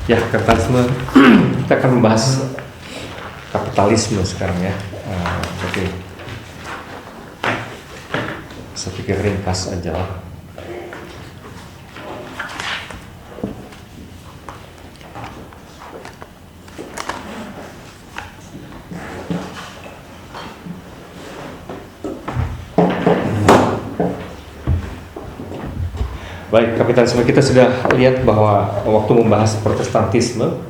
Ya, kapitalisme. Kita akan membahas kapitalisme sekarang ya. Oke. Saya pikir ringkas aja lah. Baik, kapitalisme kita sudah lihat bahwa waktu membahas Protestantisme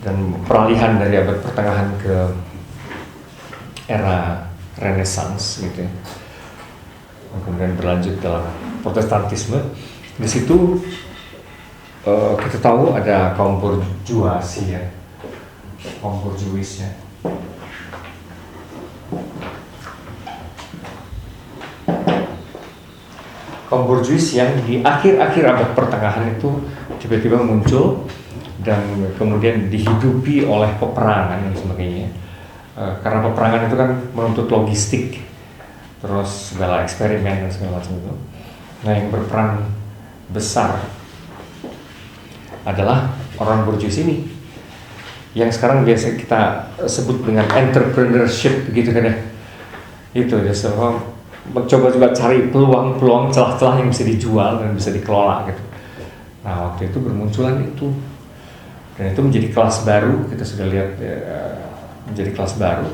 dan peralihan dari abad pertengahan ke era Renaissance gitu ya. Kemudian berlanjut dalam Protestantisme. Di situ kita tahu ada kaum bourgeoisie ya, kaum bourgeois ya. Kaum bourgeois yang di akhir-akhir abad pertengahan itu tiba-tiba muncul dan kemudian dihidupi oleh peperangan dan sebagainya. Karena peperangan itu kan menuntut logistik, terus segala eksperimen dan segala macam itu. Nah, yang berperan besar adalah orang bourgeois ini, yang sekarang biasa kita sebut dengan entrepreneurship gitu kan ya. Itu ya, semua mencoba juga cari peluang-peluang, celah-celah yang bisa dijual dan bisa dikelola gitu. Nah, waktu itu bermunculan itu, dan itu menjadi kelas baru. Kita sudah lihat menjadi kelas baru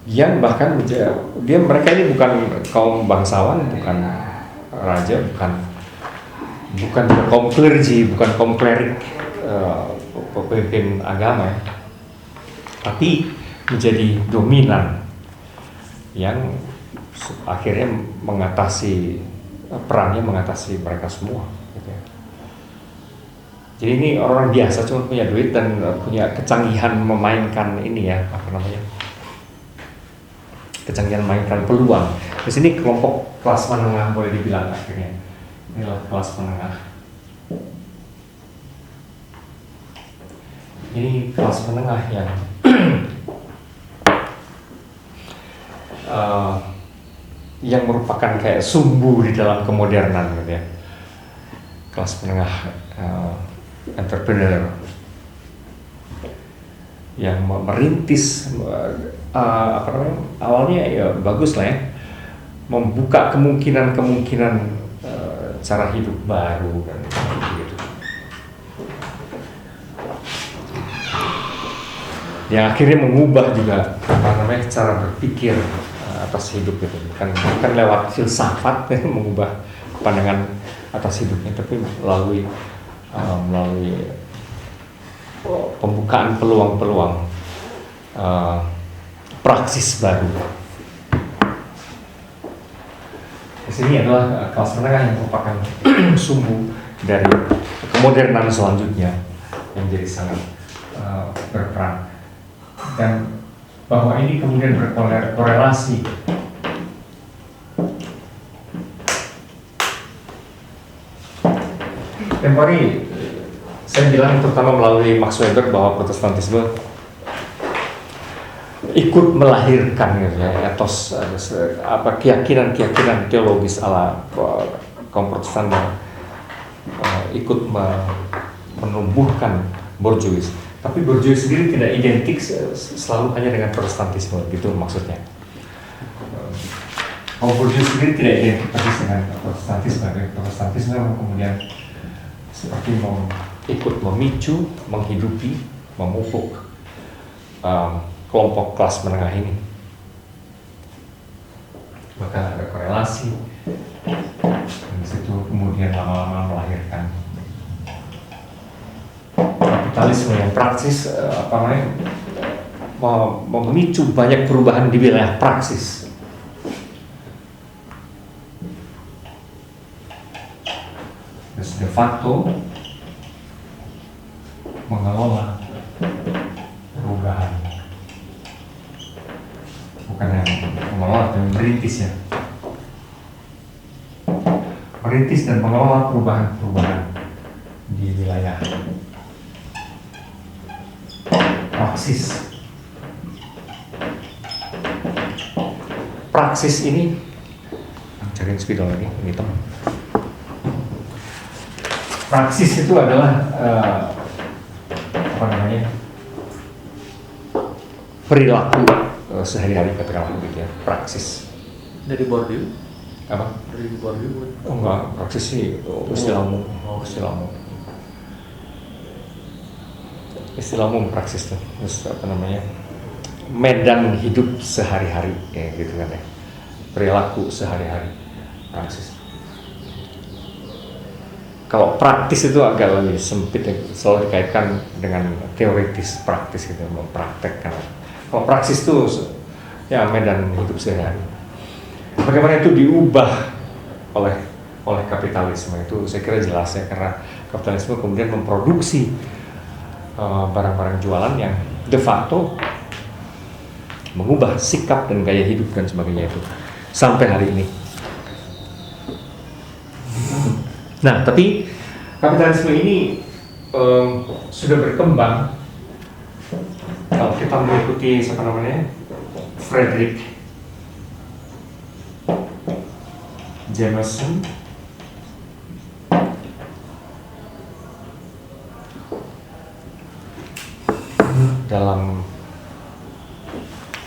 yang bahkan mereka ini bukan kaum bangsawan, bukan raja, bukan kaum clergy, bukan kaum klerik, pemimpin agama ya, tapi menjadi dominan yang akhirnya perangnya mengatasi mereka semua gitu ya. Jadi ini orang biasa cuma punya duit dan punya kecanggihan memainkan ini ya, kecanggihan memainkan peluang. Di sini kelompok kelas menengah boleh dibilang akhirnya. Inilah kelas menengah. Ini kelas menengah yang merupakan kayak sumbu di dalam kemodernan gitu ya. Kelas menengah entrepreneur yang merintis awalnya ya bagus lah ya, membuka kemungkinan cara hidup baru dan gitu. Yang akhirnya mengubah juga cara berpikir atas hidup gitu, bukan lewat filsafat mengubah pandangan atas hidupnya, tapi melalui pembukaan peluang-peluang praksis baru. Di sini adalah kelas menengah yang merupakan sumbu dari kemodernan selanjutnya yang jadi sangat berperan, dan bahwa ini kemudian berkorelasi temporary. Saya bilang terutama melalui Max Weber bahwa Protestantisme ikut melahirkan gitu ya, etos keyakinan teologis ala kaum Protestan yang ikut menumbuhkan bourgeois. Tapi bourgeois sendiri tidak identik selalu hanya dengan Protestantisme, gitu maksudnya. Kalau bourgeois sendiri tidak identik dengan Protestantisme, Protestantisme kemudian seperti ikut memicu, menghidupi, memupuk kelompok kelas menengah ini. Maka ada korelasi, dan disitu kemudian lama-lama melahirkan kapitalisme yang praksis, memicu banyak perubahan di wilayah praksis. Terus de facto mengelola perubahan, bukan yang mengelola, tapi merintis ya, merintis dan mengelola perubahan-perubahan di wilayah praksis. Praksis ini, cariin spidol lagi, ini teman. praksis itu adalah apa namanya, perilaku sehari-hari, katakanlah begitu ya, praksis. Dari Bordeaux? Apa? Dari Bordeaux? Oh enggak, praksis sih istilah umum. Istilah umum praksis tuh, terus apa namanya, medan hidup sehari-hari ya gitu kan ya, perilaku sehari-hari, praksis. Kalau praktis itu agak lebih sempit ya, selalu dikaitkan dengan teoritis, praktis gitu, mempraktekkan. Kalau praksis itu ya medan hidup sehari-hari. Bagaimana itu diubah oleh kapitalisme itu saya kira jelas ya, karena kapitalisme kemudian memproduksi barang-barang jualan yang de facto mengubah sikap dan gaya hidup dan sebagainya itu sampai hari ini. Nah, tapi kapitalisme ini sudah berkembang kalau kita mengikuti siapa namanya, Frederick Jameson. Dalam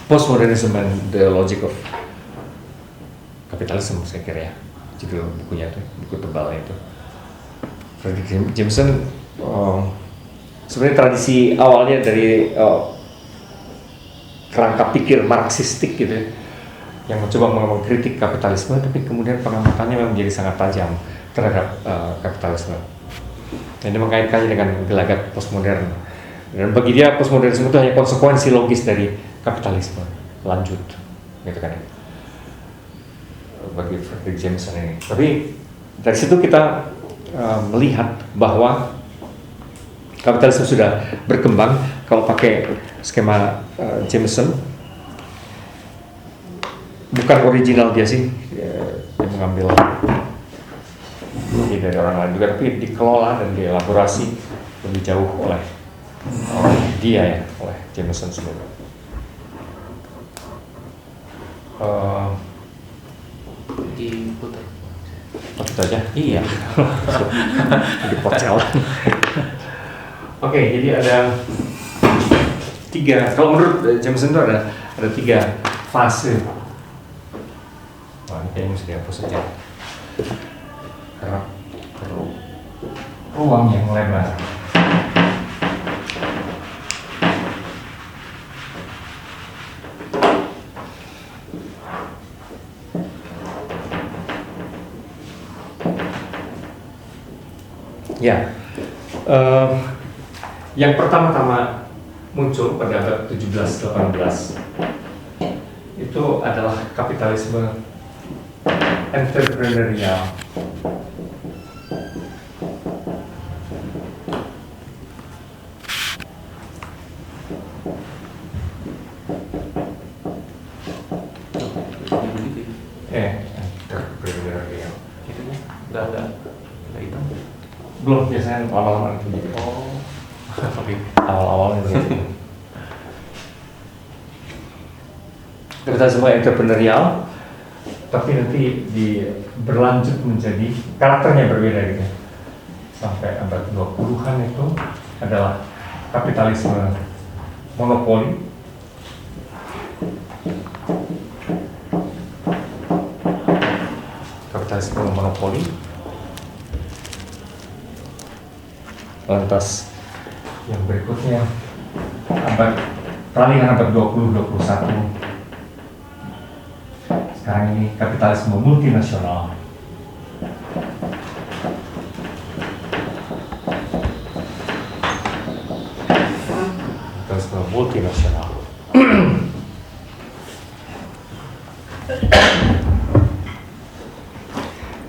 Postmodernism and the Logic of Capitalism, saya kira ya, judul bukunya itu, buku tebalnya itu. Frederick Jameson sebenarnya tradisi awalnya dari kerangka pikir marxistik gitu ya, yang mencoba mengkritik kapitalisme, tapi kemudian pengamatannya memang menjadi sangat tajam terhadap kapitalisme. Dan ini mengkaitkannya dengan gelagat postmodern. Dan bagi dia postmodernisme itu hanya konsekuensi logis dari kapitalisme lanjut, gitu kan ya. Bagi Frederick Jameson ini. Tapi dari situ kita melihat bahwa kapitalisme sudah berkembang. Kalau pakai skema Jameson, bukan original dia sih, dia mengambil dari orang lain juga, tapi dikelola dan dielaborasi lebih jauh oleh dia ya, oleh Jameson sendiri. Diputar. Oh, itu aja? Iya. Dipocel. Oke, jadi ada 3. Kalau menurut Jameson itu ada 3 fase. Wah, ini kayaknya mesti dihapus saja. Karena perlu ruang yang lebar. Ya, yang pertama-tama muncul pada abad 17-18 itu adalah kapitalisme entrepreneurial. Entrepreneurial. Itunya nggak hitam. Belum, biasanya awal-awal itu gitu. Oh, Oke. Awal-awal itu gitu. Kapitalisme entrepreneurial, tapi nanti berlanjut menjadi karakternya berbeda gitu. Sampai abad 20-an itu adalah kapitalisme monopoli. Kapitalisme monopoli. Lantas yang berikutnya peralihan abad 20-21. Sekarang ini kapitalisme multinasional. Kapitalisme multinasional.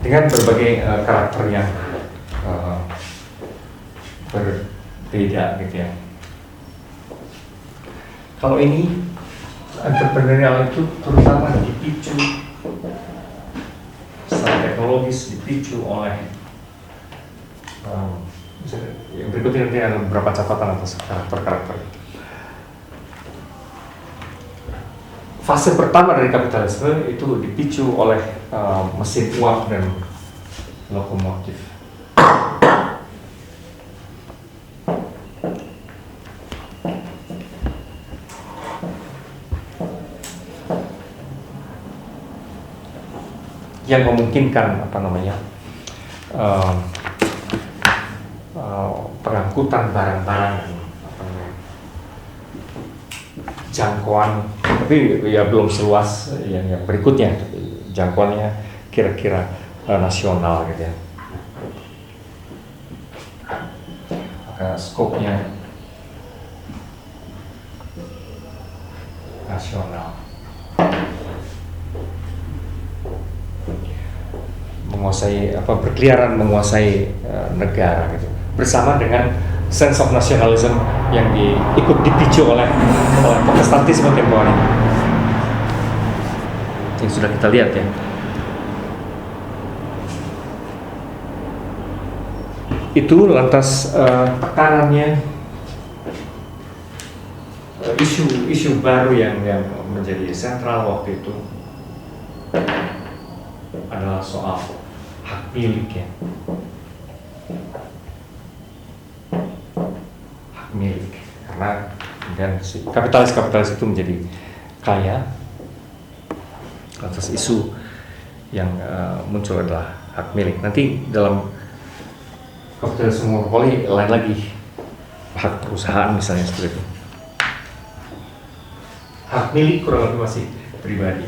Dengan berbagai karakter yang berbeda gitu ya. Kalau ini entrepreneurial itu terutama dipicu secara teknologis, dipicu oleh yang berikutnya nanti ada beberapa catatan atas karakter-karakter. Fase pertama dari kapitalisme itu dipicu oleh mesin uap dan lokomotif. yang memungkinkan pengangkutan barang-barang, jangkauan, tapi ya belum seluas yang berikutnya, jangkauannya kira-kira nasional gitu ya. Maka skopnya nasional, berkeliaran menguasai negara gitu, bersama dengan sense of nationalism yang ikut dipicu oleh protestantisme tempo ini yang sudah kita lihat ya. Itu lantas tekanannya isu baru yang menjadi sentral waktu itu adalah soal hak milik ya. Hak milik, karena kemudian si kapitalis itu menjadi kaya. Atas isu yang muncul adalah hak milik. Nanti dalam kapitalisme monopoli lain lagi, hak perusahaan misalnya seperti itu. Hak milik kurang lebih masih pribadi.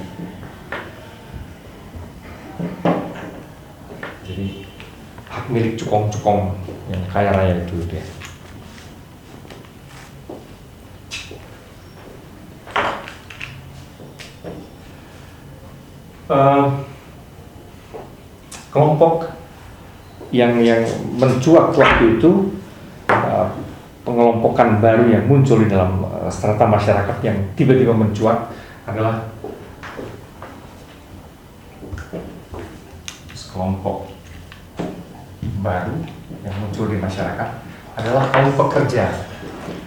Jadi hak milik cukong-cukong yang kaya raya itu ya. Kelompok yang mencuat waktu itu, pengelompokan baru yang muncul di dalam strata masyarakat yang tiba-tiba mencuat adalah kelompok baru yang muncul di masyarakat adalah kaum pekerja.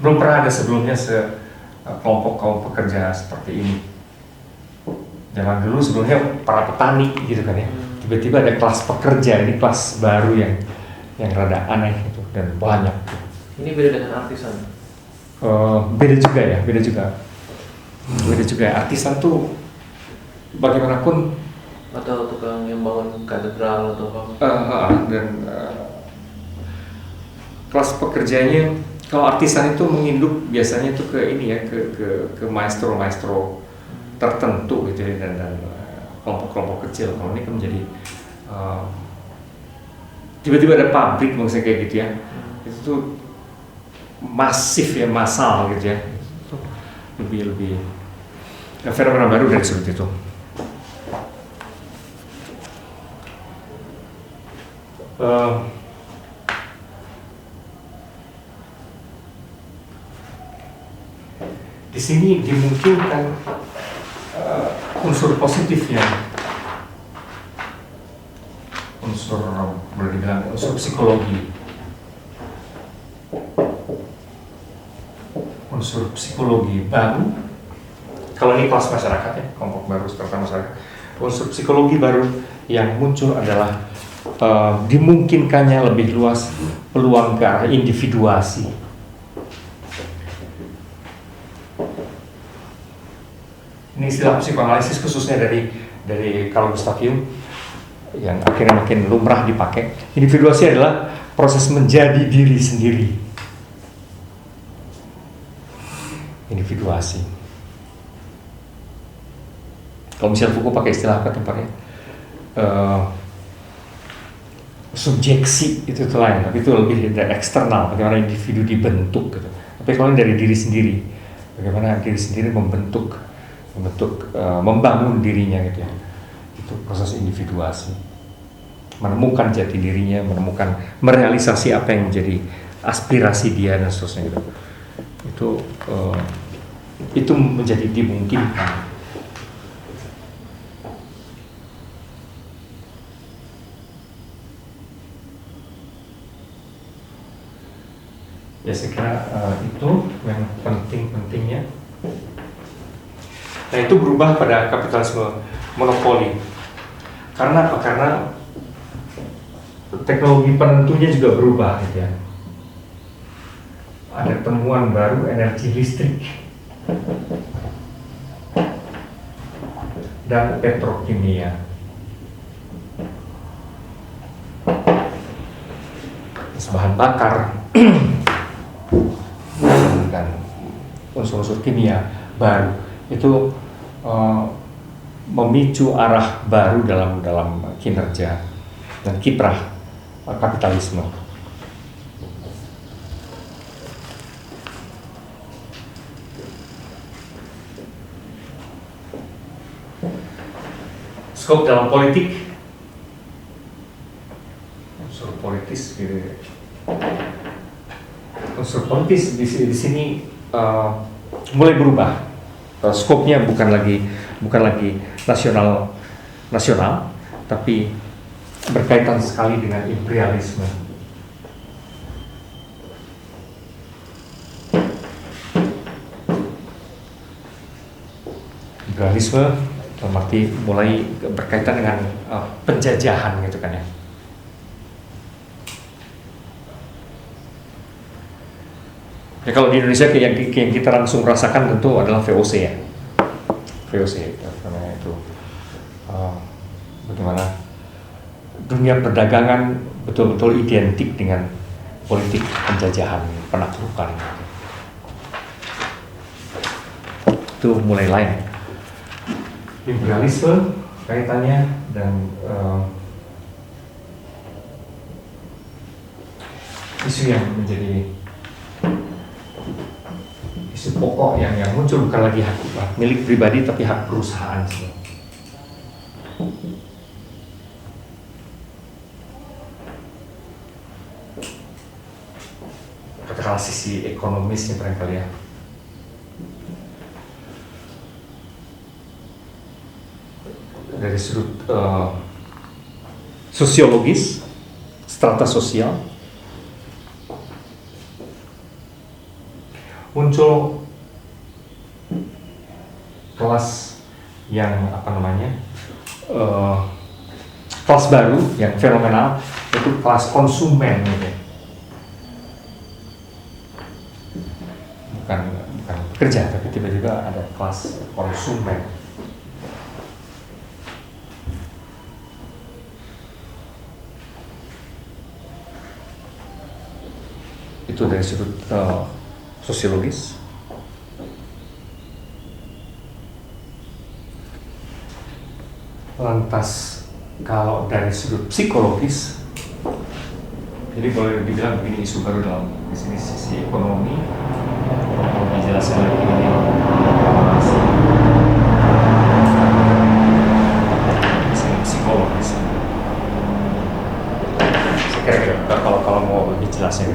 Belum pernah ada sebelumnya kelompok kaum pekerja seperti ini. Zaman dulu sebelumnya para petani gitu kan ya. Tiba-tiba ada kelas pekerja, ini kelas baru yang rada aneh gitu dan banyak. Ini beda dengan artisan. Beda juga. Artisan tuh bagaimanapun Atau tukang yang bangun katedral atau apa? Kelas pekerjanya, kalau artisan itu menginduk biasanya tuh ke ini ya, ke maestro tertentu gitu ya, dan kelompok-kelompok kecil. Kalau ini kan menjadi tiba-tiba ada pabrik maksudnya kayak gitu ya, itu tuh masif ya, massal gitu ya, itu lebih fenomena baru dari sudut itu. Di sini dimungkinkan unsur positifnya, boleh dibilang unsur psikologi, baru. Kalau ini kelas masyarakat ya, kelompok baru serta masyarakat, unsur psikologi baru yang muncul adalah dimungkinkannya lebih luas peluang ke arah individuasi. Ini istilah psikoanalisis khususnya dari Carl Gustav Jung yang akhirnya makin lumrah dipakai. Individuasi adalah proses menjadi diri sendiri. Individuasi. Kalau misalnya Foucault pakai istilah apa tempatnya? Subjeksi itu lain, tapi itu lebih dari eksternal, bagaimana individu dibentuk gitu. Tapi kalau dari diri sendiri, bagaimana diri sendiri membangun dirinya gitu ya. Itu proses individuasi. Menemukan jati dirinya, merealisasi apa yang menjadi aspirasi dia dan seterusnya gitu. Itu menjadi dimungkinkan. Ya saya kira itu yang pentingnya. Nah itu berubah pada kapitalisme monopoli. Karena apa? Karena teknologi penentunya juga berubah gitu ya. Ada penemuan baru energi listrik dan petrokimia. bahan bakar dan unsur-unsur kimia baru itu memicu arah baru dalam kinerja dan kiprah kapitalisme. Skop dalam politik, unsur politis gitu. Unsur politis di sini mulai berubah. Skopnya bukan lagi nasional, tapi berkaitan sekali dengan imperialisme. Imperialisme dalam arti mulai berkaitan dengan penjajahan gitu kan ya. Ya kalau di Indonesia yang kita langsung rasakan tentu adalah VOC ya. VOC karena itu bagaimana dunia perdagangan betul-betul identik dengan politik penjajahan, penaklukan. Itu mulai lain. Imperialisme kaitannya dan isu yang menjadi isu pokok yang muncul bukan lagi hak milik pribadi tapi hak perusahaan sih. Katakanlah sisi ekonomisnya barangkali ya. Dari sudut sosiologis, strata sosial, muncul kelas yang kelas baru yang fenomenal, yaitu kelas konsumen gitu. Bukan pekerja, tapi tiba-tiba ada kelas konsumen. Itu dari sudut sosiologis. Lantas kalau dari sudut psikologis, jadi boleh dibilang begini, isu baru dalam sisi ekonomi, dijelaskan lagi ini psikologis. Saya kira kalau mau lebih jelasnya.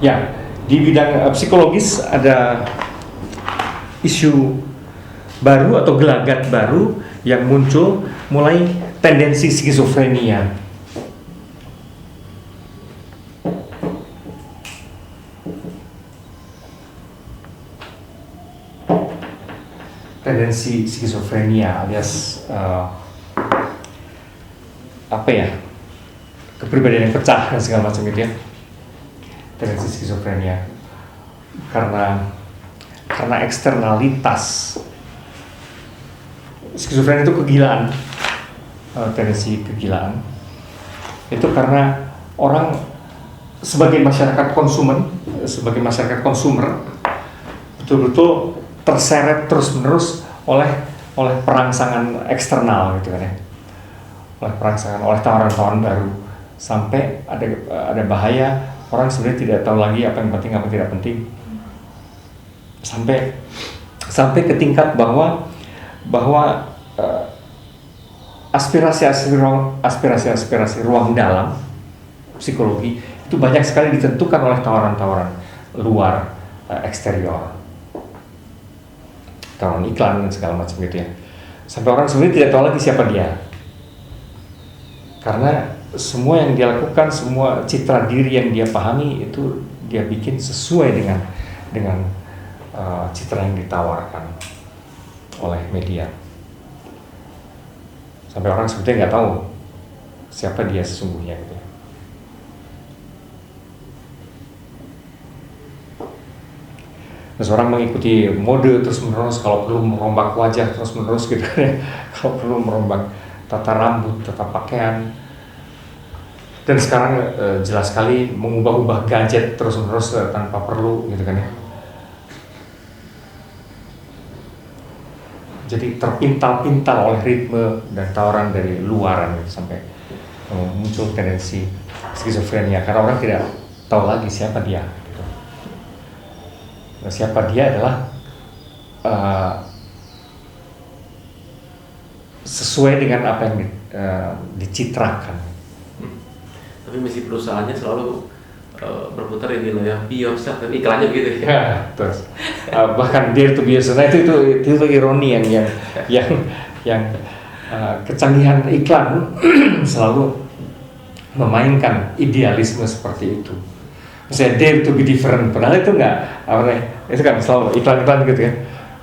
Ya, di bidang psikologis ada isu baru atau gelagat baru yang muncul, mulai tendensi skizofrenia. Tendensi skizofrenia alias kepribadian yang pecah dan segala macam itu ya. Tendensi skizofrenia karena eksternalitas. Skizofrenia itu kegilaan, tendensi kegilaan itu karena orang sebagai masyarakat konsumer betul-betul terseret terus-menerus oleh perangsangan eksternal gitu kan ya, oleh tawaran-tawaran baru, sampai ada bahaya orang sebenarnya tidak tahu lagi apa yang penting apa tidak penting, sampai ke tingkat bahwa aspirasi ruang dalam psikologi itu banyak sekali ditentukan oleh tawaran-tawaran luar, eksterior, tawaran iklan dan segala macam gitu ya, sampai orang sebenarnya tidak tahu lagi siapa dia, karena semua yang dia lakukan, semua citra diri yang dia pahami itu dia bikin sesuai dengan citra yang ditawarkan oleh media, sampai orang sebetulnya nggak tahu siapa dia sesungguhnya gitu. Terus orang mengikuti mode terus menerus, kalau perlu merombak wajah terus menerus gitu ya, kalau perlu merombak tata rambut, tata pakaian, Dan sekarang jelas sekali mengubah-ubah gadget terus-menerus tanpa perlu gitu kan ya. Jadi terpintal-pintal oleh ritme dan tawaran dari luaran gitu, sampai muncul tendensi skizofrenia karena orang tidak tahu lagi siapa dia. Gitu. Nah, siapa dia adalah sesuai dengan apa yang dicitrakan. Tapi misi perusahaannya selalu berputar di wilayah be yourself, dan iklannya begitu ya. Ya, terus bahkan dare to be yourself. Nah, itu ironi yang kecanggihan iklan selalu memainkan idealisme seperti itu. Misalnya dare to be different, padahal itu enggak itu kan selalu iklan-iklan gitu kan,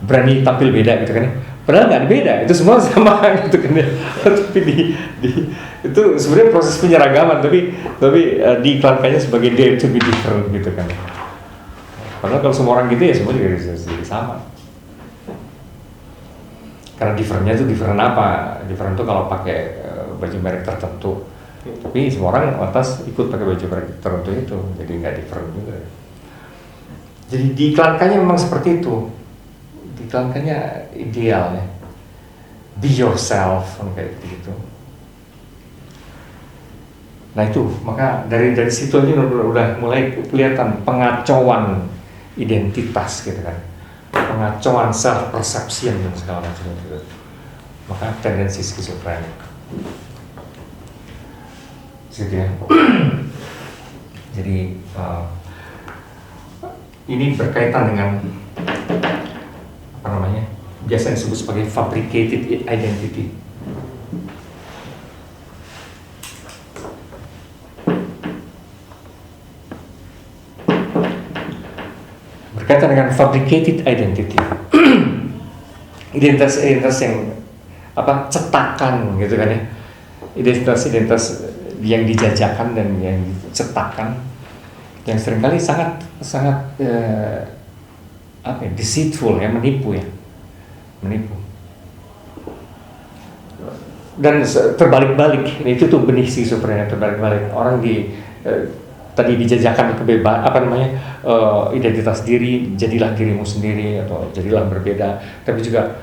berani tampil beda gitu kan ya. Padahal nggak beda, itu semua sama gitu kan ya. Tapi itu sebenarnya proses penyeragaman, tapi diiklankannya sebagai dare to be different gitu kan. Padahal kalau semua orang gitu ya semua juga jadi sama. Karena differentnya itu different apa? Different itu kalau pakai baju merek tertentu. Tapi semua orang lantas ikut pakai baju merek tertentu itu, jadi nggak different juga. Jadi diiklankannya memang seperti itu. Diiklankannya ideal ya, be yourself kayak gitu. Nah itu, maka dari situ aja udah mulai kelihatan pengacauan identitas gitu kan, pengacauan self perception dan segala macam gitu. Maka tendensi skizofrenik gitu ya. Jadi ini berkaitan dengan apa namanya, biasa disebut sebagai fabricated identity. Berkaitan dengan fabricated identity, identitas yang apa, cetakan gitu kan ya, identitas yang dijajakan dan yang dicetakan, yang seringkali sangat apa ya, deceitful ya, menipu. Dan terbalik-balik, itu tuh benih skizofrenia terbalik-balik. Orang tadi dijajakan identitas diri, jadilah dirimu sendiri atau jadilah berbeda, tapi juga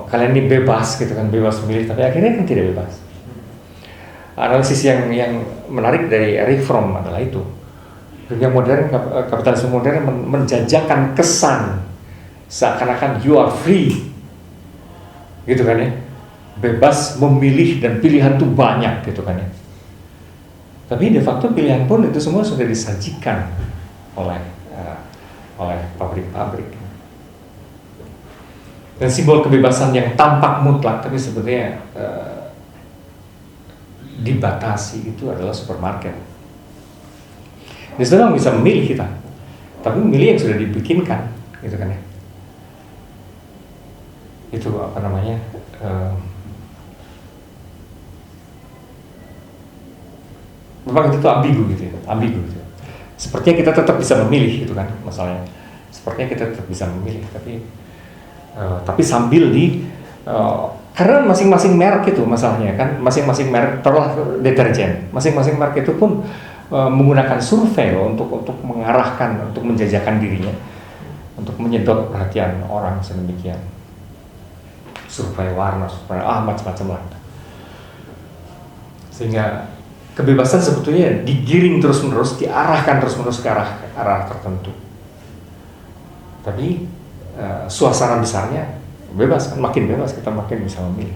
kalian ini bebas gitu kan, bebas memilih, tapi akhirnya kan tidak bebas. Analisis yang menarik dari Erich Fromm adalah itu. Dunia modern, kapitalisme modern menjajakan kesan seakan-akan you are free gitu kan ya, bebas memilih dan pilihan tuh banyak gitu kan ya. Tapi de facto pilihan pun itu semua sudah disajikan oleh pabrik-pabrik. Dan simbol kebebasan yang tampak mutlak tapi sebetulnya dibatasi itu adalah supermarket. Di situ orang bisa memilih kita, tapi memilih yang sudah dibikinkan, gitu kan ya. Itu apa namanya? Memang itu ambigu gitu ya, ambigu gitu. Sepertinya kita tetap bisa memilih, gitu kan, masalahnya. Sepertinya kita tetap bisa memilih, tapi sambil karena masing-masing merek itu masalahnya kan, masing-masing merek taruhlah deterjen, masing-masing merek itu pun menggunakan survei untuk mengarahkan, untuk menjajakan dirinya, untuk menyedot perhatian orang sedemikian. Survei warna, survei macam-macam lah. Sehingga kebebasan sebetulnya digiring terus-menerus, diarahkan terus-menerus ke arah tertentu. Tapi suasana besarnya bebas kan, makin bebas kita makin bisa memilih.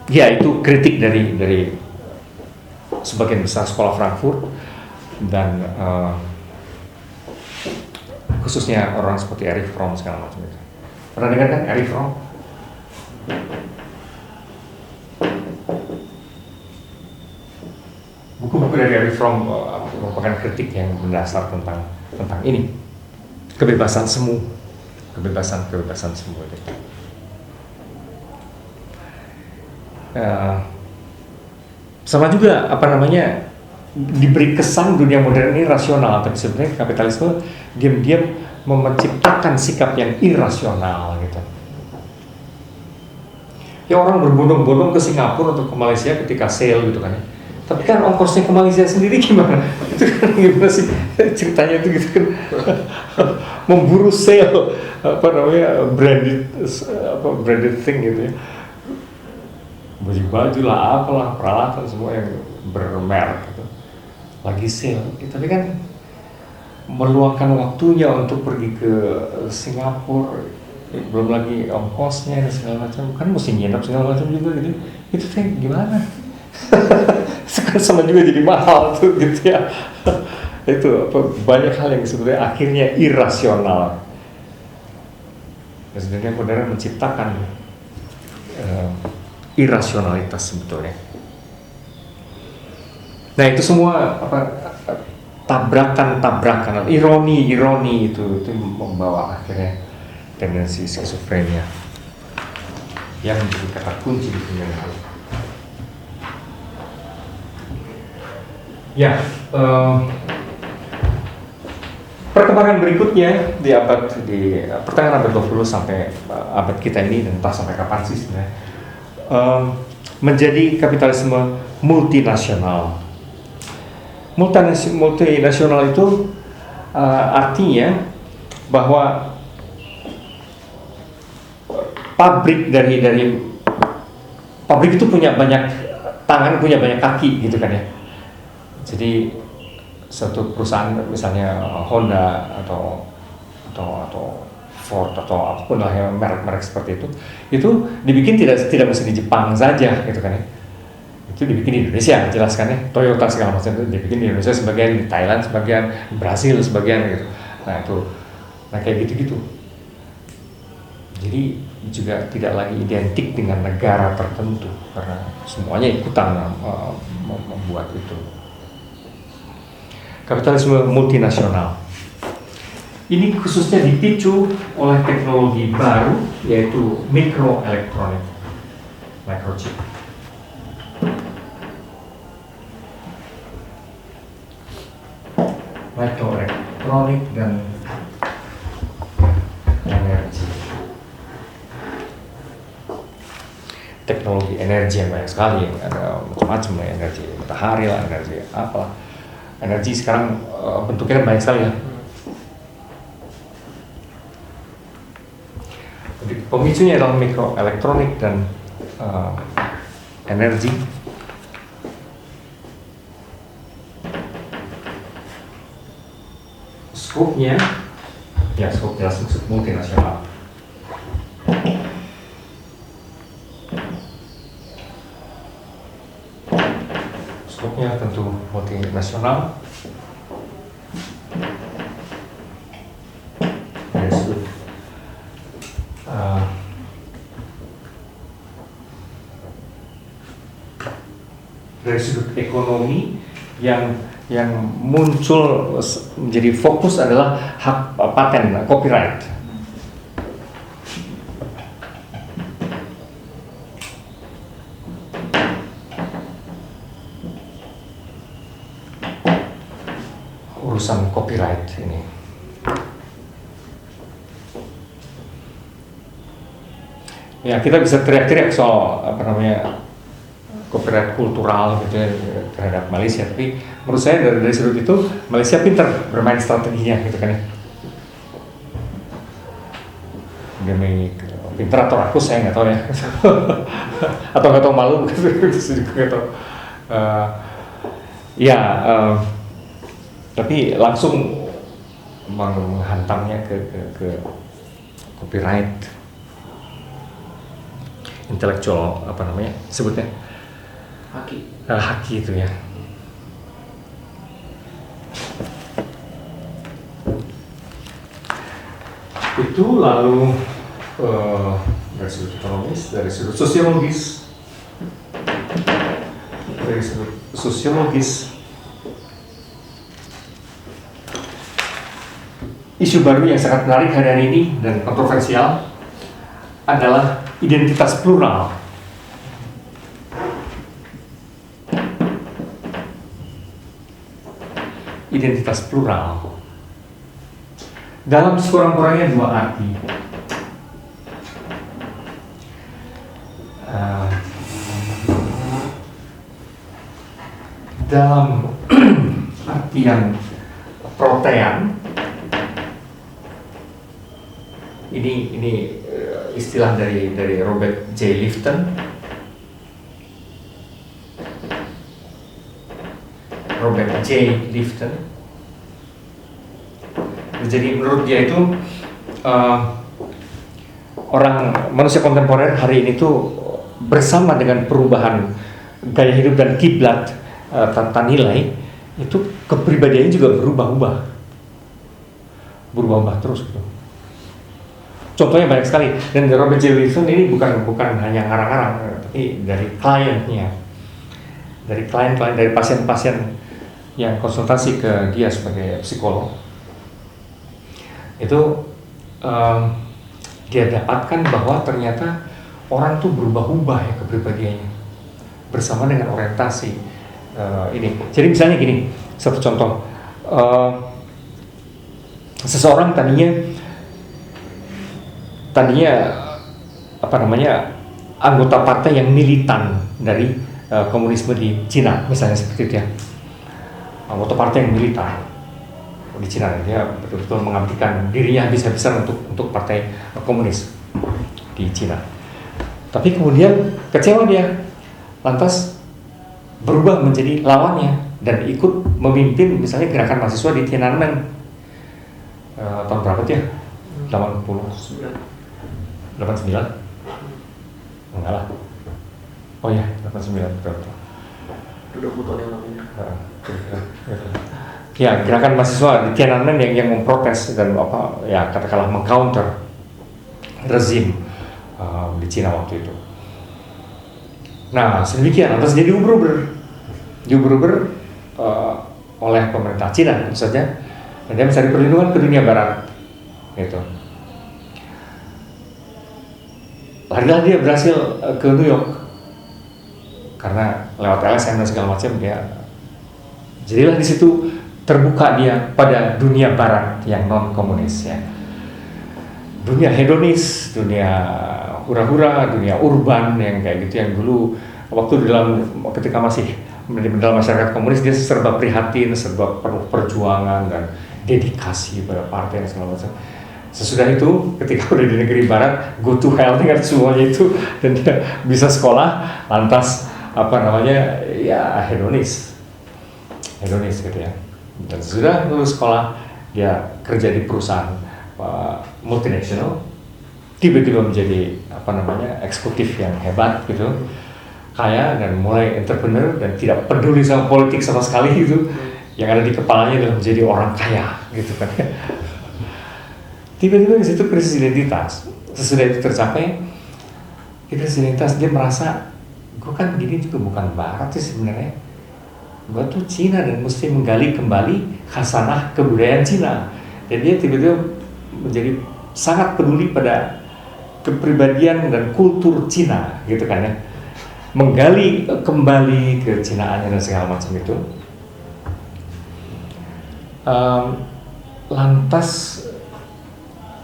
Ya itu kritik dari sebagian besar sekolah Frankfurt dan khususnya orang seperti Erich Fromm segala macam itu. Pernah dengar kan Erich Fromm? Buku-buku dari Erich Fromm merupakan kritik yang mendasar tentang ini, kebebasan semu itu. Sama juga diberi kesan dunia modern ini rasional, tapi sebenarnya kapitalisme diam-diam menciptakan sikap yang irasional gitu. Ya orang berbondong-bondong ke Singapura atau ke Malaysia ketika sale gitu kan ya. Tapi kan ongkosnya ke Malaysia sendiri gimana? Itu kan gimana sih ceritanya itu gitu kan. Memburu sale apa namanya branded thing gitu ya. Baju-baju lah, apalah, peralatan semua yang bermerek gitu. Lagi sale, tapi kan meluangkan waktunya untuk pergi ke Singapura, belum lagi ongkosnya dan segala macam, kan mesti nginep segala macam juga gitu. Itu teh gimana? Itu kan sama juga jadi mahal tuh gitu ya. Itu apa, banyak hal yang sebenarnya akhirnya irasional. Dan sebenarnya modern menciptakan irasionalitas sebetulnya. Nah itu semua apa, tabrakan, ironi itu membawa akhirnya tendensi skizofrenia yang menjadi kata kunci di dunia ini. Ya, perkembangan berikutnya di pertengahan abad 20 sampai abad kita ini, dan entah sampai kapan sih sebenarnya, menjadi kapitalisme multinasional. Multinasional itu artinya bahwa pabrik itu punya banyak tangan, punya banyak kaki gitu kan ya. Jadi suatu perusahaan misalnya Honda atau Ford atau apapun lah yang merek-merek seperti itu dibikin tidak mesti di Jepang saja gitu kan ya. Itu dibikin di Indonesia, jelaskan ya. Toyota segala macam itu dibikin di Indonesia sebagian, di Thailand sebagian, Brasil sebagian gitu. Nah kayak gitu-gitu. Jadi juga tidak lagi identik dengan negara tertentu karena semuanya ikutan membuat itu. Kapitalisme multinasional ini khususnya dipicu oleh teknologi baru, yaitu mikroelektronik, microchip. Mikroelektronik dan energi. Teknologi energi yang banyak sekali, ada macam-macam lah, energi matahari lah, energi apalah. Energi sekarang bentuknya banyak sekali ya. Jadi pemicunya adalah mikroelektronik dan energi. Skopnya, ya skop jelas multinasional. Skopnya tentu multinasional. Dari sudut ekonomi yang muncul menjadi fokus adalah hak paten, copyright. Urusan copyright ini. Ya, kita bisa teriak-teriak soal copyright kultural gitu ya, terhadap Malaysia, tapi menurut saya dari sudut itu Malaysia pintar bermain strateginya gitu kan ya. Demi pintar atau rakus saya nggak tahu ya. Atau nggak tahu malu gitu nggak tahu. Tapi langsung menghantamnya ke copyright, intelektual sebutnya haki itu ya. Itu lalu dari sudut ekonomis, dari sudut sosiologis, isu baru yang sangat menarik hari ini dan kontroversial adalah identitas plural. Identitas plural dalam sekurang-kurangnya dua arti. dalam artian protean, ini istilah dari Robert J. Lifton. Robert J. Lifton. Jadi menurut dia itu orang manusia kontemporer hari ini tuh bersama dengan perubahan gaya hidup dan kiblat tata nilai, itu kepribadiannya juga berubah-ubah terus gitu. Contohnya banyak sekali, dan Robert J. Lifton ini bukan hanya ngarang-ngarang, tapi dari kliennya, dari klien-klien, dari pasien-pasien yang konsultasi ke dia sebagai psikolog, itu dia dapatkan bahwa ternyata orang tuh berubah-ubah ya kepribadiannya bersama dengan orientasi ini. Jadi misalnya gini, satu contoh, seseorang tadinya anggota partai yang militan dari komunisme di Cina, misalnya seperti itu ya, anggota partai yang militan di Cina, dia betul-betul mengabdikan dirinya habis-habisan untuk partai komunis di Cina. Tapi kemudian kecewa dia, lantas berubah menjadi lawannya dan ikut memimpin misalnya gerakan mahasiswa di Tiananmen tahun berapa tuh ya? 89? Enggak lah. Oh ya, 89 betul. 20 tahun yang lalu. Ya, gerakan mahasiswa di Tiananmen yang memprotes dan katakanlah mengcounter rezim di Cina waktu itu. Nah, sedemikian lantas dia diuber-uber oleh pemerintah Cina tentu saja, dan dia mencari perlindungan ke dunia barat gitu. Larilah dia berhasil ke New York karena lewat LSM dan segala macam, dia jadilah di situ terbuka dia pada dunia barat yang non komunis ya, dunia hedonis, dunia hura-hura, dunia urban yang kayak gitu, yang dulu waktu ketika masih dalam masyarakat komunis dia serba prihatin, serba penuh perjuangan dan dedikasi pada partai dan segala macam. Sesudah itu ketika udah di negeri barat, go to hell dengan semuanya itu, dan dia bisa sekolah lantas ya hedonis gitu ya. Dan sudah lulus sekolah, dia kerja di perusahaan multinasional, tiba-tiba menjadi eksekutif yang hebat gitu, kaya dan mulai entrepreneur dan tidak peduli sama politik sama sekali gitu. Yang ada di kepalanya adalah menjadi orang kaya gitu kan. Tiba-tiba di situ krisis identitas. Sesudah itu tercapai, krisis identitas, dia merasa gue kan gini juga bukan barat sih sebenarnya. Gue tuh Cina dan mesti menggali kembali khasanah kebudayaan Cina. Dan dia tiba-tiba menjadi sangat peduli pada kepribadian dan kultur Cina gitu kan ya. Menggali kembali kecinaannya dan segala macam itu. Lantas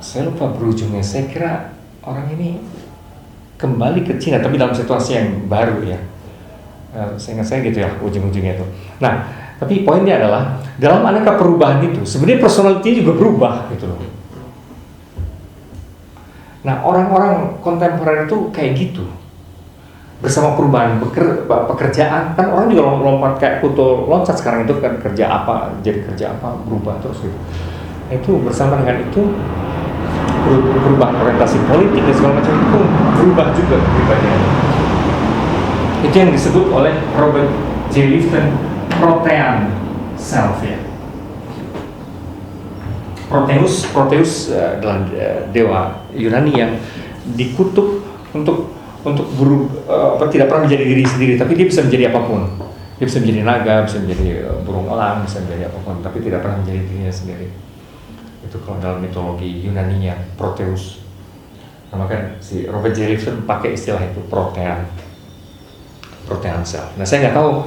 saya lupa berujungnya, saya kira orang ini kembali ke Cina tapi dalam situasi yang baru ya. Seingat saya gitu ya ujung-ujungnya itu. Nah, tapi poinnya adalah dalam aneka perubahan itu sebenarnya personality juga berubah gitu loh. Nah, orang-orang kontemporer itu kayak gitu. Bersama perubahan pekerjaan, kan orang juga lompat kayak kutu loncat sekarang itu kan, kerja apa jadi kerja apa, berubah terus gitu. Itu bersama dengan itu perubahan orientasi politik dan segala macam itu berubah juga kepribadiannya. Itu yang disebut oleh Robert J. Lifton protean self ya. Proteus adalah dewa Yunani yang dikutuk untuk tidak pernah menjadi diri sendiri, tapi dia bisa menjadi apapun. Dia bisa menjadi naga, bisa menjadi burung elang, bisa menjadi apapun, tapi tidak pernah menjadi dirinya sendiri. Itu kalau dalam mitologi Yunani yang Proteus. Nah, maka si Robert J. Lifton pakai istilah itu protean self. Nah, saya nggak tahu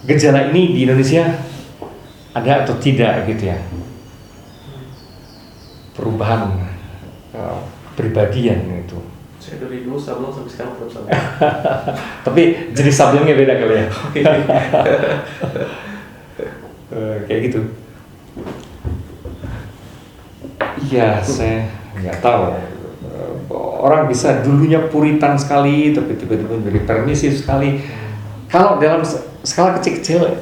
gejala ini di Indonesia ada atau tidak gitu ya, perubahan pribadian itu. Saya dari dulu sablon sampai sekarang tetap sablon. Tapi jenis sablonnya beda kali ya. Kayak gitu. Iya, saya nggak tahu. Orang bisa dulunya puritan sekali, tapi tiba-tiba menjadi permisif sekali. Kalau dalam skala kecil-kecil,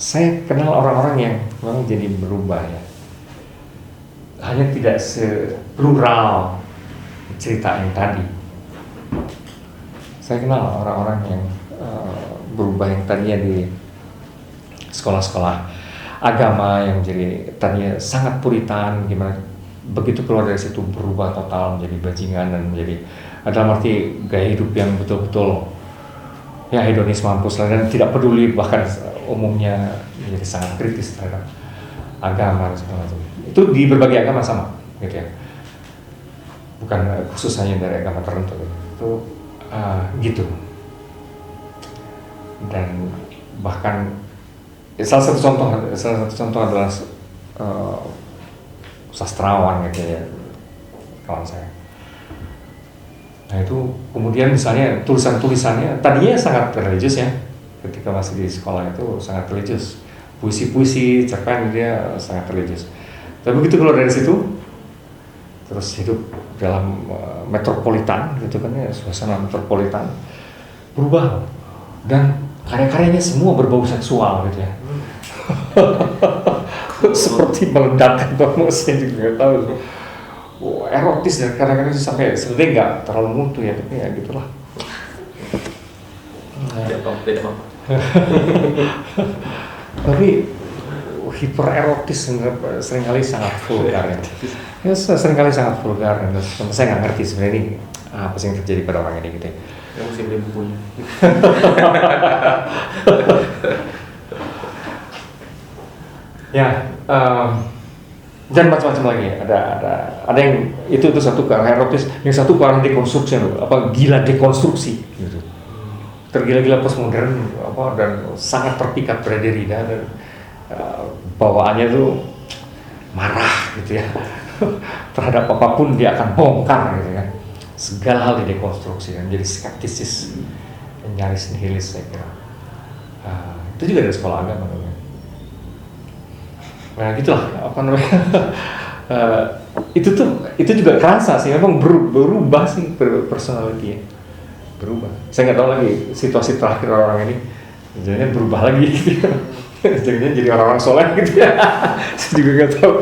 saya kenal orang-orang yang memang jadi berubah ya. Hanya tidak seplural cerita yang tadi. Saya kenal orang-orang yang berubah yang tadinya di sekolah-sekolah agama yang jadi tadinya sangat puritan, gimana begitu keluar dari situ berubah total menjadi bajingan dan menjadi dalam arti gaya hidup yang betul-betul ya hedonis mampus dan tidak peduli, bahkan umumnya menjadi sangat kritis terhadap agama dan segala macam. Itu di berbagai agama sama gitu ya, bukan khusus hanya dari agama tertentu itu gitu. Dan bahkan salah satu contoh adalah sastrawan gitu ya, kawan saya. Nah itu kemudian misalnya tulisannya tadinya sangat religius ya, ketika masih di sekolah itu sangat religius, puisi-puisi, cerpen dia sangat religius. Tapi begitu keluar dari situ, terus hidup dalam metropolitan gitu kan ya, suasana metropolitan, berubah dan karya-karyanya semua berbau seksual gitu ya. Seperti meledak atau saya juga nggak tahu. Erotis dan kadang-kadang sampai sebenarnya nggak terlalu mutu ya, tapi ya gitulah. Tidak apa. Tapi hipererotis seringkali sangat vulgar ya. Ya seringkali sangat vulgar dan saya nggak ngerti sebenarnya ini apa sih yang terjadi pada orang ini gitu ya. Yang mesti beli bukunya. Ya, dan macam-macam lagi. Ada yang itu satu ke arah erotis, yang satu ke arah dekonstruksi, apa gila dekonstruksi gitu. Tergila-gila postmodern apa dan sangat terpikat pada Derrida dan bawaannya tuh marah gitu ya. Terhadap apapun dia akan bongkar gitu kan. Segala hal didekonstruksi dan jadi skeptisis, nyaris nihilis saya kira. Itu juga dari sekolah agama namanya. Nah gitulah apa namanya. Itu juga kerasa sih, memang berubah sih personality-nya, berubah. Saya nggak tahu lagi situasi terakhir orang ini, jadinya berubah lagi gitu. Jadinya jadi orang-orang soleh gitu ya. Saya juga nggak tahu.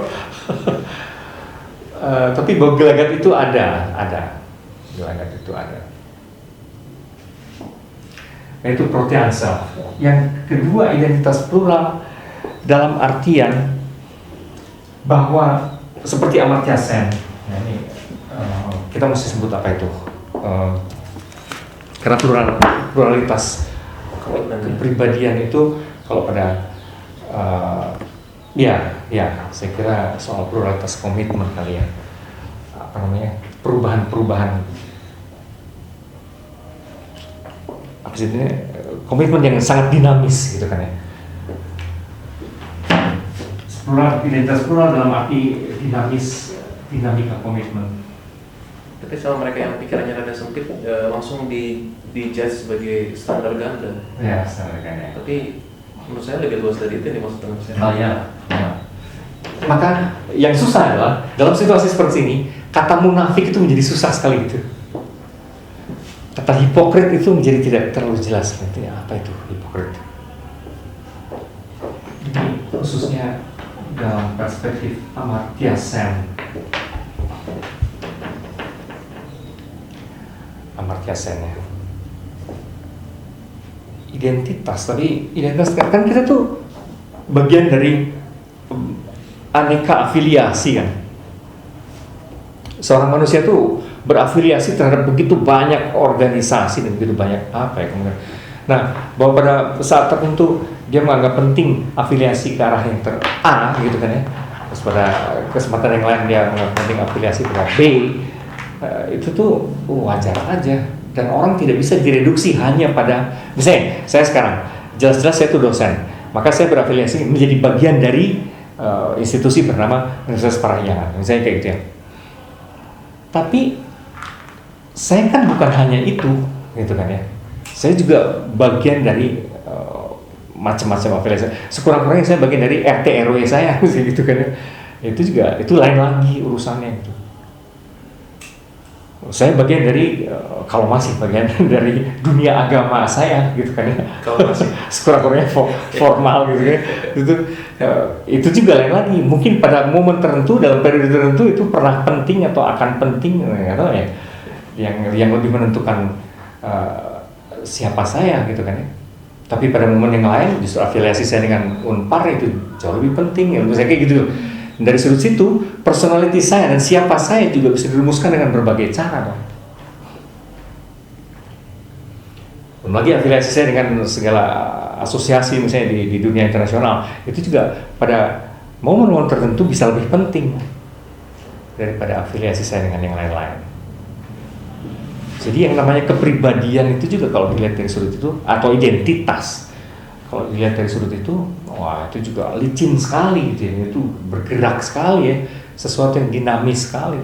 Tapi bahwa gelagat itu ada. Gelagat itu ada. Nah, itu protean self. Yang kedua, identitas plural dalam artian bahwa seperti Amartya Sen. Nah, ini kita mesti sebut apa itu? Karena pluralitas kepribadian itu kalau pada ya saya kira soal pluralitas komitmen kali ya. Apa namanya? Perubahan apa sih ini, komitmen yang sangat dinamis gitu kan ya. Identitas plural dalam arti dinamika komitmen. Tapi sama mereka yang pikirannya rada sempit langsung di judge sebagai standar ganda. Ya, standar ganda. Tapi menurut saya lebih luas dari itu yang dimaksud dengan saya. Oh ya. Maka yang susah adalah dalam situasi seperti ini, kata munafik itu menjadi susah sekali gitu. Kata hipokrit itu menjadi tidak terlalu jelas. Artinya apa itu hipokrit? Ini khususnya dalam perspektif Amartya Sen. Amartya Sen ya. Identitas, tapi identitas kan kita tuh bagian dari aneka afiliasi kan. Seorang manusia tuh berafiliasi terhadap begitu banyak organisasi dan begitu banyak apa ya kemudian. Nah, bahwa pada saat tertentu dia menganggap penting afiliasi ke arah yang A gitu kan ya. Terus pada kesempatan yang lain dia menganggap penting afiliasi ke arah B. Itu tuh wajar aja dan orang tidak bisa direduksi hanya pada misalnya saya sekarang jelas-jelas saya tuh dosen, maka saya berafiliasi menjadi bagian dari institusi bernama Universitas Parahyangan, misalnya kayak gitu ya. Tapi saya kan bukan hanya itu, gitu kan ya. Saya juga bagian dari macam-macam afiliasi. Sekurang-kurangnya saya bagian dari RT RW saya, gitu kan ya. Itu juga, itu lain lagi urusannya gitu. Saya bagian dari, kalau masih bagian dari dunia agama saya, gitu kan ya. Kalau masih Sekurang-kurangnya formal gitu kan. Itu juga lain lagi. Mungkin pada momen tertentu, dalam periode tertentu itu pernah penting atau akan penting, nggak tahu ya. Yang lebih menentukan siapa saya, gitu kan ya. Tapi pada momen yang lain justru afiliasi saya dengan Unpar itu jauh lebih penting ya, menurut saya kayak gitu. Dari sudut situ, personality saya dan siapa saya juga bisa dirumuskan dengan berbagai cara dong. Belum lagi afiliasi saya dengan segala asosiasi misalnya di dunia internasional, itu juga pada momen-momen tertentu bisa lebih penting daripada afiliasi saya dengan yang lain-lain. Jadi yang namanya kepribadian itu juga kalau dilihat dari sudut itu, atau identitas, kalau dilihat dari sudut itu, wah itu juga licin sekali gitu ya, itu bergerak sekali ya, sesuatu yang dinamis sekali.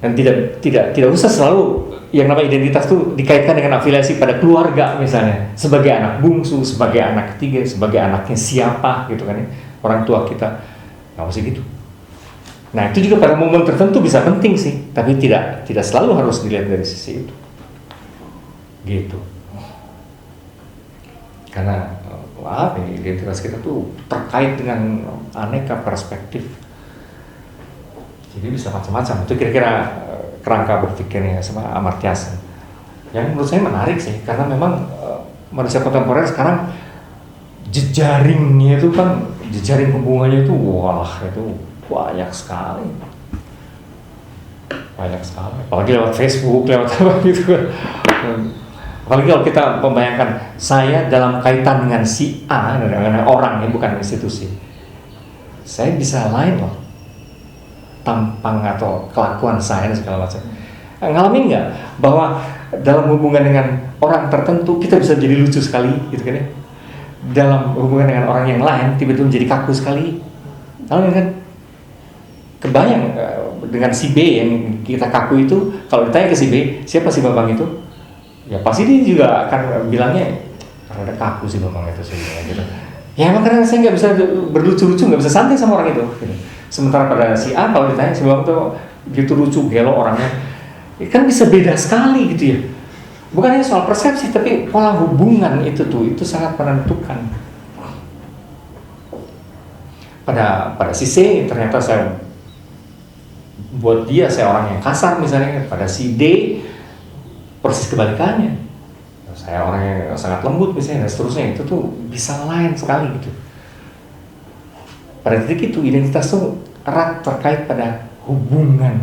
Dan tidak usah selalu yang namanya identitas itu dikaitkan dengan afiliasi pada keluarga misalnya, sebagai anak bungsu, sebagai anak ketiga, sebagai anaknya siapa gitu kan ya, orang tua kita, nggak usah gitu. Nah itu juga pada momen tertentu bisa penting sih, tapi tidak selalu harus dilihat dari sisi itu, gitu. Karena identitas kita tuh terkait dengan aneka perspektif, jadi bisa macam-macam. Itu kira-kira kerangka berpikirnya sama Amartya Sen, yang menurut saya menarik sih, karena memang manusia kontemporer sekarang jejaringnya itu kan, jejaring hubungannya itu wah itu banyak sekali, apalagi lewat Facebook, lewat apa gitu kan. Apalagi kalau kita membayangkan saya dalam kaitan dengan si A, dengan orang ya, bukan institusi, saya bisa lain loh tampang atau kelakuan saya dan segala macam. Ngalamin nggak bahwa dalam hubungan dengan orang tertentu kita bisa jadi lucu sekali gitu kan ya, dalam hubungan dengan orang yang lain tiba-tiba menjadi kaku sekali. Ngalamin kan? Kebayang dengan si B yang kita kaku itu, kalau ditanya ke si B, siapa si Bambang itu? Ya pasti dia juga akan bilangnya, ada kaku si Bambang itu sih, gitu. Ya emang karena saya nggak bisa berlucu-lucu, nggak bisa santai sama orang itu. Gitu. Sementara pada si A kalau ditanya si Bambang itu gitu lucu, gelo orangnya, ya kan bisa beda sekali gitu ya. Bukan hanya soal persepsi, tapi pola hubungan itu sangat menentukan. Pada si C ternyata saya buat dia saya orang yang kasar misalnya, pada si D persis kebalikannya, saya orang yang sangat lembut misalnya, dan seterusnya. Itu tuh bisa lain sekali gitu. Pada titik itu identitas tuh erat terkait pada hubungan,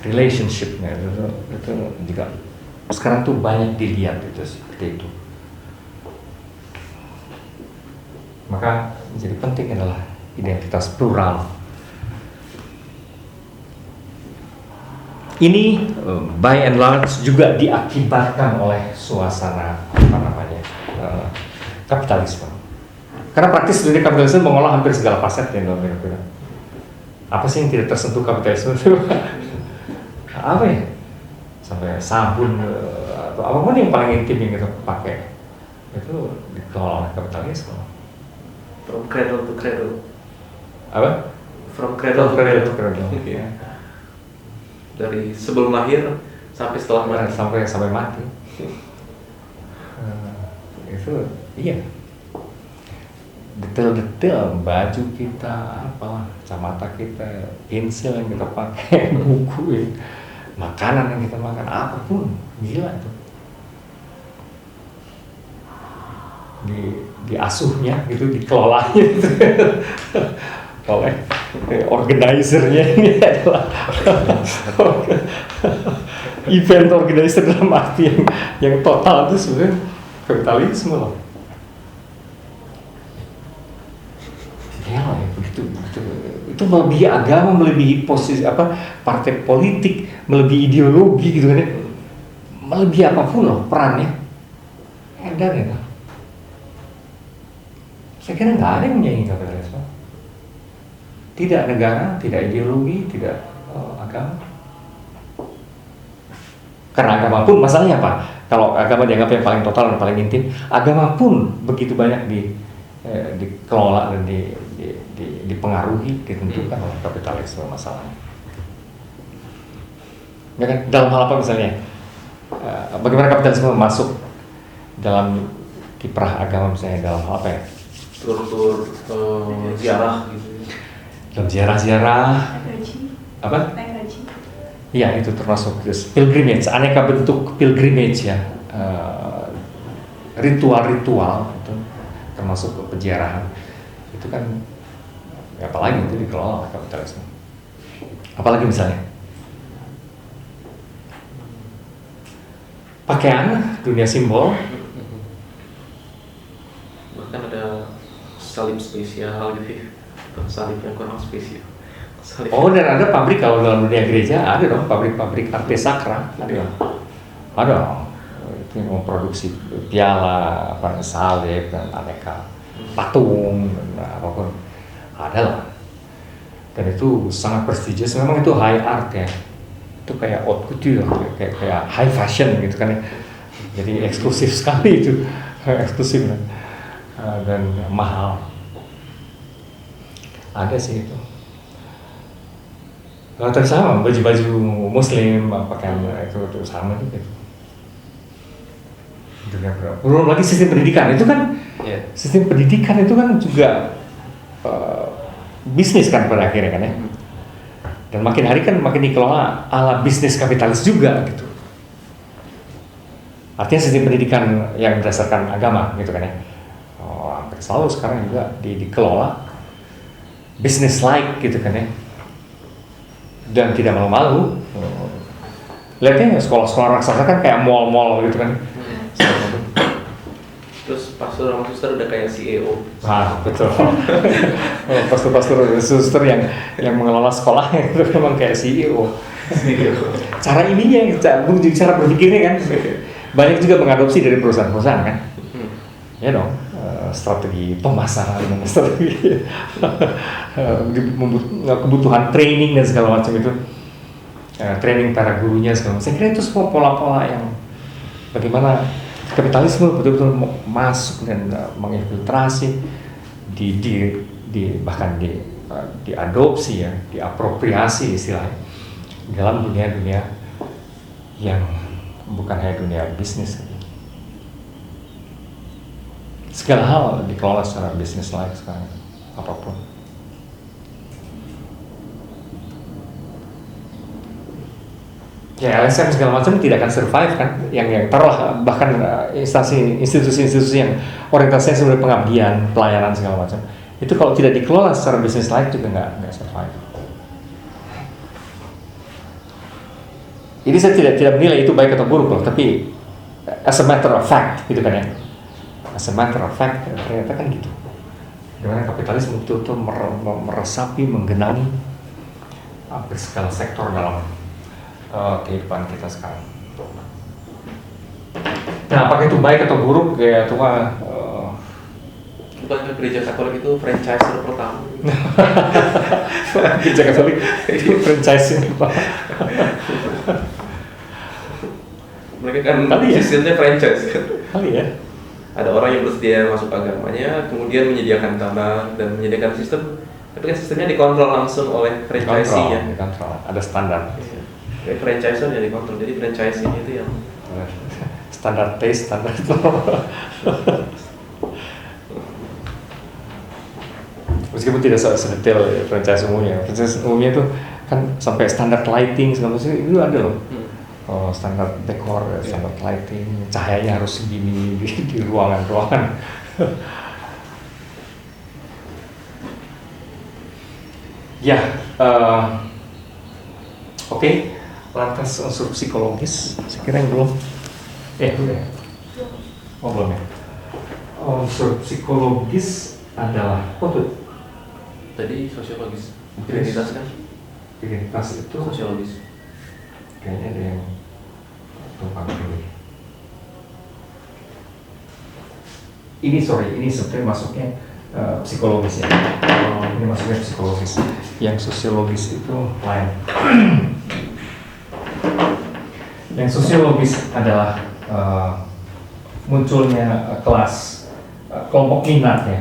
relationshipnya itu juga sekarang tuh banyak dilihat itu seperti itu. Maka menjadi penting adalah identitas plural. Ini by and large juga diakibatkan oleh suasana kapitalisme. Karena praktis dunia kapitalisme mengolah hampir segala facet yang dalam hidup kita. Apa sih yang tidak tersentuh kapitalisme itu? Apa ya? Sampai sabun atau apapun yang paling intim yang kita pakai itu dikelola oleh kapitalisme. From cradle to cradle. Apa? From cradle to cradle. Okay. Dari sebelum lahir sampai setelah mati. Sampai mati. Itu iya. Detail-detail baju kita, apalah, kacamata kita, pensil yang kita pakai, buku, makanan yang kita makan, apapun, gila itu. Diasuhnya gitu, dikelolanya gitu. Oleh organizernya ini adalah event organizer dalam arti yang total itu sebenarnya kapitalisme loh. Ya begitu. Itu melebihi agama, melebihi posisi partai politik, melebihi ideologi gitu kan ya. Melebihi apapun loh perannya. Edan ya. Saya kira nggak ada yang menyaingi kapitalisme. tidak negara, tidak ideologi, tidak agama. Karena agama pun masalahnya apa? Kalau agama dianggap yang paling total dan paling intim, agama pun begitu banyak dikelola dan dipengaruhi, ditentukan oleh kapitalisme masalahnya. Ya kan? Dalam hal apa misalnya? Bagaimana kapitalisme masuk dalam kiprah agama misalnya dalam hal apa ya? Tur ziarah gitu. Dalam ziarah-ziarah apa? Iya, itu termasuk pilgrimage, aneka bentuk pilgrimage ya, ritual-ritual itu termasuk penziarahan. Itu kan ya, apalagi itu dikelola oleh kapitalisme. Apalagi misalnya pakaian, dunia simbol, bahkan ada salib spesial gitu ya, salib yang kurang spesial. Salib. Oh, dan ada pabrik kalau dalam dunia gereja ada dong, pabrik arte sacra ada itu yang memproduksi piala, salib dan aneka patung dan apapun ada lah, dan itu sangat prestigious. Memang itu high art ya, itu kayak haute couture, kayak high fashion gitu kan ya, jadi eksklusif sekali itu, eksklusif dan mahal. Ada sih itu. Kalau sama baju-baju Muslim, pakaian itu sama juga. Belum lagi sistem pendidikan itu kan, sistem pendidikan itu kan juga bisnis kan pada akhirnya kan ya. Dan makin hari kan makin dikelola ala bisnis kapitalis juga gitu. Artinya sistem pendidikan yang berdasarkan agama gitu kan ya. Hampir selalu sekarang juga dikelola business like gitu kan ya. Dan tidak malu-malu. Lihatnya sekolah-sekolah raksasa kan kayak mall-mall gitu kan. Terus pastor sama suster udah kayak CEO. Betul. Pastor suster yang mengelola sekolah itu memang kayak CEO. Cara ininya, cara berpikirnya kan banyak juga mengadopsi dari perusahaan-perusahaan kan. Ya dong, strategi pemasaran, strategi kebutuhan training dan segala macam itu, training para gurunya segala macam. Saya kira itu semua pola-pola yang bagaimana kapitalisme betul-betul masuk dan menginfiltrasi, bahkan diadopsi ya, diapropriasi istilahnya dalam dunia-dunia yang bukan hanya dunia bisnis. Segala hal dikelola secara bisnis like sekarang, apapun. Ya LSM segala macam tidak akan survive kan, yang taruhlah bahkan institusi-institusi yang orientasinya sebenarnya pengabdian, pelayanan segala macam, itu kalau tidak dikelola secara bisnis like juga nggak survive. Ini saya tidak menilai itu baik atau buruk loh, tapi as a matter of fact gitu kan ya. As a matter of fact, ternyata kan gitu. Dimana kapitalisme betul-betul meresapi, menggenangi hampir segala sektor dalam kehidupan kita sekarang. Nah, apakah itu baik atau buruk? Ya itu mah bukan gereja Katolik itu franchiser pertama. Gereja Katolik itu franchise Pak. Mereka kan sistemnya franchise kan. Kali ya. Ada orang yang bersedia masuk agamanya, kemudian menyediakan tanah dan menyediakan sistem, tapi kan sistemnya dikontrol langsung oleh franchisee-nya. Dikontrol, ada standar. Kayak franchiser yang dikontrol, jadi franchisee itu yang standar taste, standar itu. Meskipun tidak sedetail franchise umumnya. Franchise umumnya itu kan sampai standar lighting segala macam itu ada loh. Standar dekor, standar lighting, cahayanya harus segini di ruangan-ruangan. Ya, oke. Lantas unsur psikologis, saya kira yang belum. Belum ya? Oh belum ya. Unsur psikologis adalah tuh? Tadi sosiologis. Identitas kan? Identitas itu sosiologis. Kayaknya ada yang tumpang ini. Ini sebenarnya masuknya psikologis ya. ini maksudnya psikologis. Yang sosiologis itu lain. Yang sosiologis adalah munculnya kelas kelompok minat ya.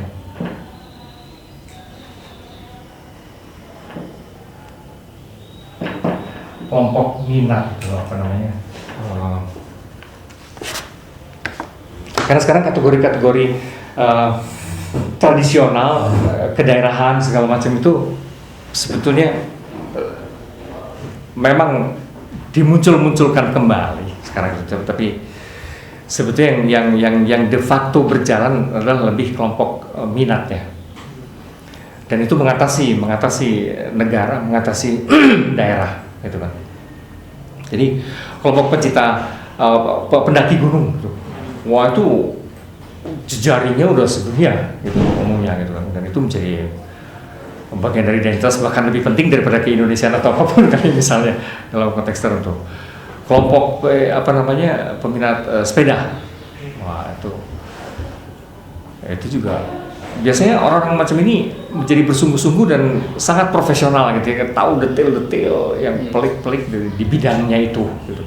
Kelompok minat itu apa namanya? Karena sekarang kategori-kategori tradisional, kedaerahan segala macam itu sebetulnya memang dimuncul-munculkan kembali sekarang itu, tapi sebetulnya yang de facto berjalan adalah lebih kelompok minat ya. Dan itu mengatasi negara, mengatasi daerah gitu kan. Jadi kelompok pecinta pendaki gunung gitu. Wah itu jejaringnya udah sedunia gitu umumnya gitu kan, dan itu menjadi bagian dari identitas, bahkan lebih penting daripada ke-Indonesiaan atau apapun kali misalnya dalam konteks tertentu. Kelompok peminat sepeda, wah itu juga biasanya orang macam ini menjadi bersungguh-sungguh dan sangat profesional gitu ya, tahu detail-detail yang pelik-pelik di bidangnya itu gitu.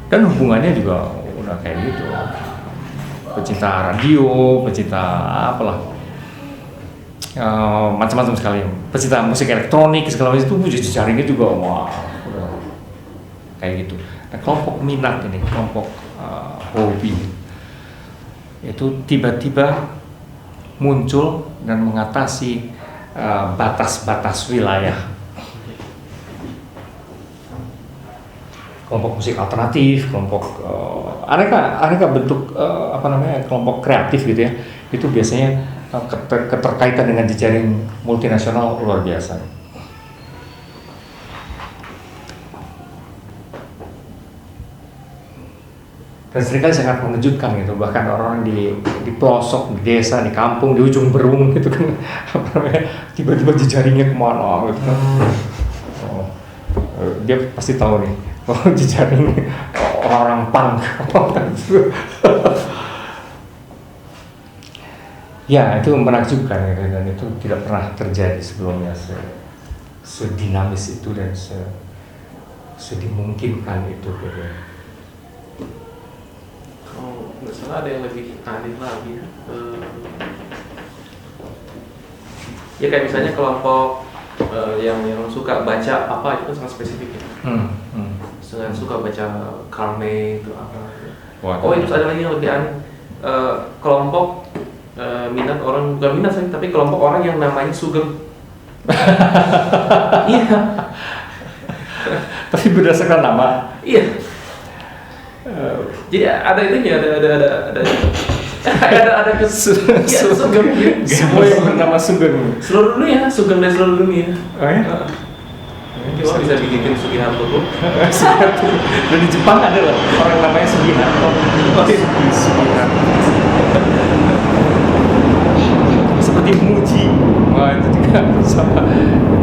Dan hubungannya juga udah kayak gitu, pecinta radio, pecinta apalah, macam-macam sekali, pecinta musik elektronik segala macam itu jejaringnya juga wah udah kayak gitu. Nah, kelompok minat ini, kelompok hobi itu tiba-tiba muncul dan mengatasi batas-batas wilayah. Kelompok musik alternatif, kelompok aneka bentuk kelompok kreatif gitu ya. Itu biasanya keterkaitan dengan jejaring multinasional luar biasa. Dan seringkali sangat mengejutkan gitu, bahkan orang di pelosok, di desa, di kampung, di ujung berung gitu kan, tiba-tiba jejaringnya kemana gitu kan. Dia pasti tahu nih, jejaring orang punk. Ya itu menakjubkan gitu, dan itu tidak pernah terjadi sebelumnya, sedinamis itu dan sedimungkinkan itu gitu. Nggak salah ada yang lebih aneh lagi ya kayak misalnya kelompok yang suka baca apa itu kan sangat spesifik ya. Sangat suka baca Carne itu apa itu ada lagi yang lebih aneh, kelompok minat orang, bukan minat sih, tapi kelompok orang yang namanya Sugeng. Iya. Tapi berdasarkan nama. Iya. Jadi ada itunya, ada Sugeng. Semua yang bernama Sugeng. Seluruh dunia, Sugeng dari seluruh dunia. Oh ya? Bisa bikin Sugiharto tuh. Sugiharto. Dan di Jepang ada loh orang namanya Sugiharto. Sugiharto. Seperti Muji. Wah itu juga sama.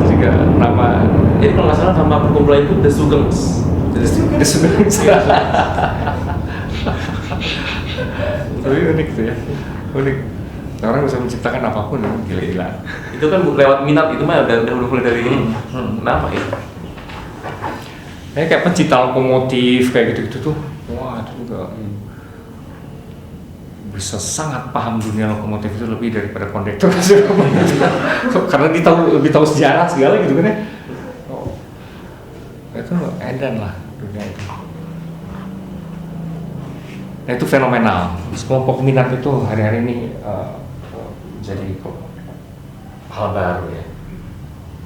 Itu juga nama. Jadi kalau nggak salah nama perkumpulan itu The Sugengs. The Sugengs. Tapi unik tuh ya. Unik. Orang bisa menciptakan apapun, gila-gila. Itu kan lewat minat, itu mah udah mulai dari nama ya. Kayak pencinta lokomotif kayak gitu-gitu tuh. Wah itu juga bisa sangat paham dunia lokomotif itu lebih daripada kondektor. Karena dia lebih tahu sejarah segala gitu kan ya. Itu edan lah dunia itu. Nah itu fenomenal. Kelompok minat itu hari-hari ini jadi hal baru ya,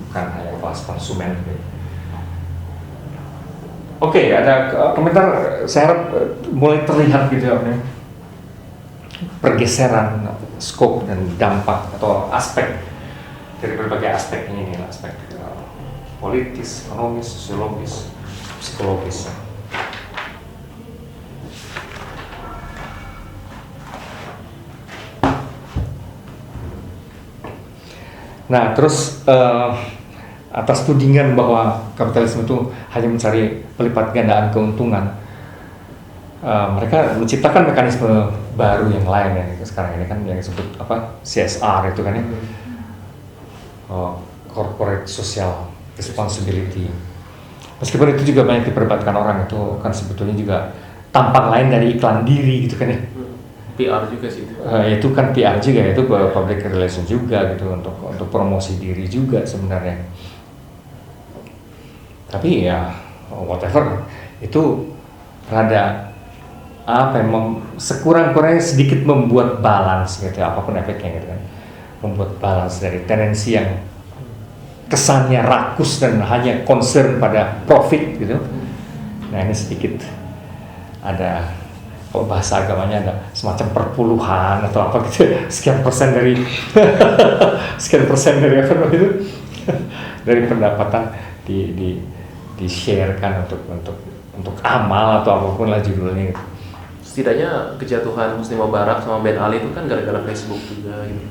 bukan hanya kelas konsumen. Oke, ada komentar. Saya harap mulai terlihat gitu ya, pergeseran skop dan dampak atau aspek dari berbagai aspek ini, aspek politis, ekonomis, sosiologis, psikologis. Nah, terus atas tudingan bahwa kapitalisme itu hanya mencari pelipat gandaan keuntungan, mereka menciptakan mekanisme baru yang lain ya sekarang ini kan, yang disebut apa, CSR itu kan ya. corporate social responsibility. Meskipun itu juga banyak diperdebatkan orang, itu kan sebetulnya juga tampang lain dari iklan diri gitu kan ya. PR juga sih itu. Itu kan PR juga, itu public relation juga gitu, untuk promosi diri juga sebenarnya. Tapi ya whatever, itu rada apa ya, sekurang-kurangnya sedikit membuat balance gitu, apapun efeknya gitu kan, membuat balance dari tendensi yang kesannya rakus dan hanya concern pada profit gitu. Nah ini sedikit ada, kalau bahasa agamanya ada semacam perpuluhan atau apa gitu, sekian persen dari sekian persen dari apa itu dari pendapatan di sharekan untuk amal atau apapun lah judulnya gitu. Setidaknya kejatuhan Husni Mubarak sama Ben Ali itu kan gara-gara Facebook juga gitu.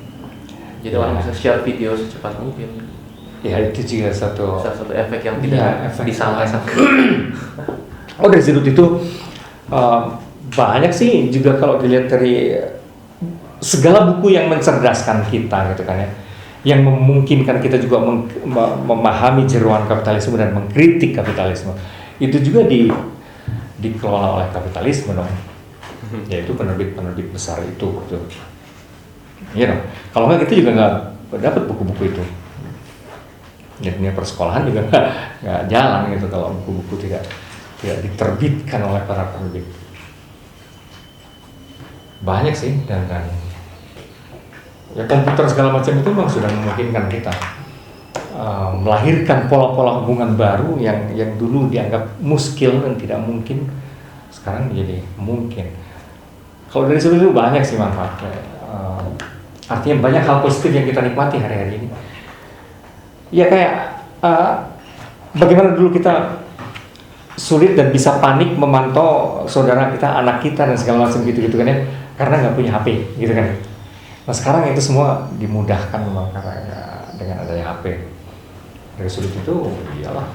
Jadi orang bisa share video secepat mungkin. Ya itu juga salah satu efek yang tidak disangka-sangka. Oh dari sudut itu banyak sih juga kalau dilihat dari segala buku yang mencerdaskan kita gitu kan ya, yang memungkinkan kita juga memahami jeroan kapitalisme dan mengkritik kapitalisme, itu juga dikelola oleh kapitalisme dong, yaitu penerbit besar itu gitu. Ya dong, kalau nggak kita juga nggak dapat buku-buku itu. Ya, dunia persekolahan juga nggak jalan gitu kalau buku-buku tidak diterbitkan oleh para penerbit. Banyak sih dan ya komputer segala macam itu memang sudah memungkinkan kita melahirkan pola-pola hubungan baru yang dulu dianggap muskil dan tidak mungkin, sekarang menjadi mungkin. Kalau dari situ banyak sih manfaatnya. Artinya banyak hal positif yang kita nikmati hari-hari ini. Ya kayak bagaimana dulu kita sulit dan bisa panik memantau saudara kita, anak kita dan segala macam gitu kan ya, karena nggak punya HP gitu kan. Nah sekarang itu semua dimudahkan memang karena dengan adanya HP. Dari sudut itu iyalah.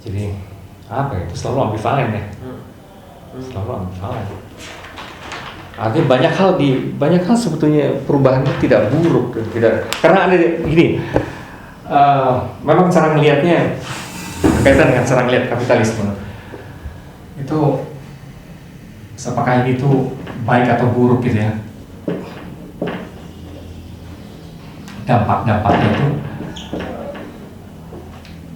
Jadi apa ya, itu selalu ambivalen ya, selalu ambivalen. Artinya banyak hal sebetulnya perubahannya tidak buruk, tidak, karena ada gini, memang cara melihatnya berkaitan dengan cara melihat kapitalisme itu, apakah ini tuh baik atau buruk gitu ya. Dampak-dampaknya itu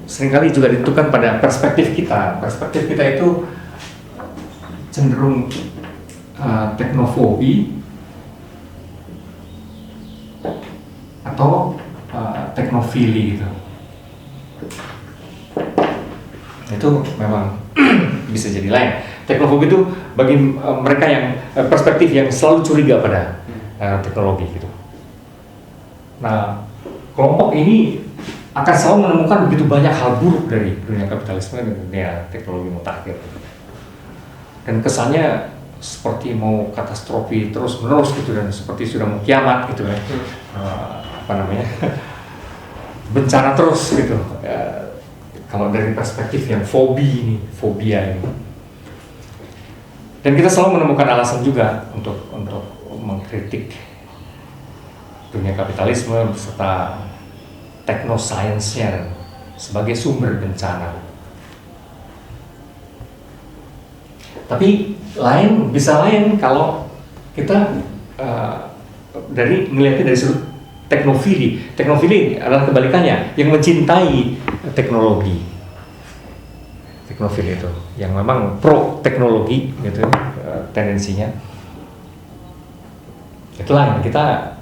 seringkali juga ditentukan pada perspektif kita. Perspektif kita itu cenderung teknofobi atau teknofili gitu. Itu memang bisa jadi lain. Teknofobi itu bagi mereka yang perspektif yang selalu curiga pada teknologi gitu. Nah, kelompok ini akan selalu menemukan begitu banyak hal buruk dari dunia kapitalisme dan dunia teknologi mutakhir. Dan kesannya seperti mau katastrofi terus-menerus gitu, dan seperti sudah mau kiamat gitu kan. Bencana terus gitu. Kalau dari perspektif yang fobia ini. Dan kita selalu menemukan alasan juga untuk mengkritik dunia kapitalisme beserta teknosainsnya sebagai sumber bencana. Tapi bisa lain kalau kita melihatnya dari sudut teknofili. Teknofili adalah kebalikannya, yang mencintai teknologi. Teknofili itu yang memang pro teknologi gitu tendensinya. Itulah yang kita,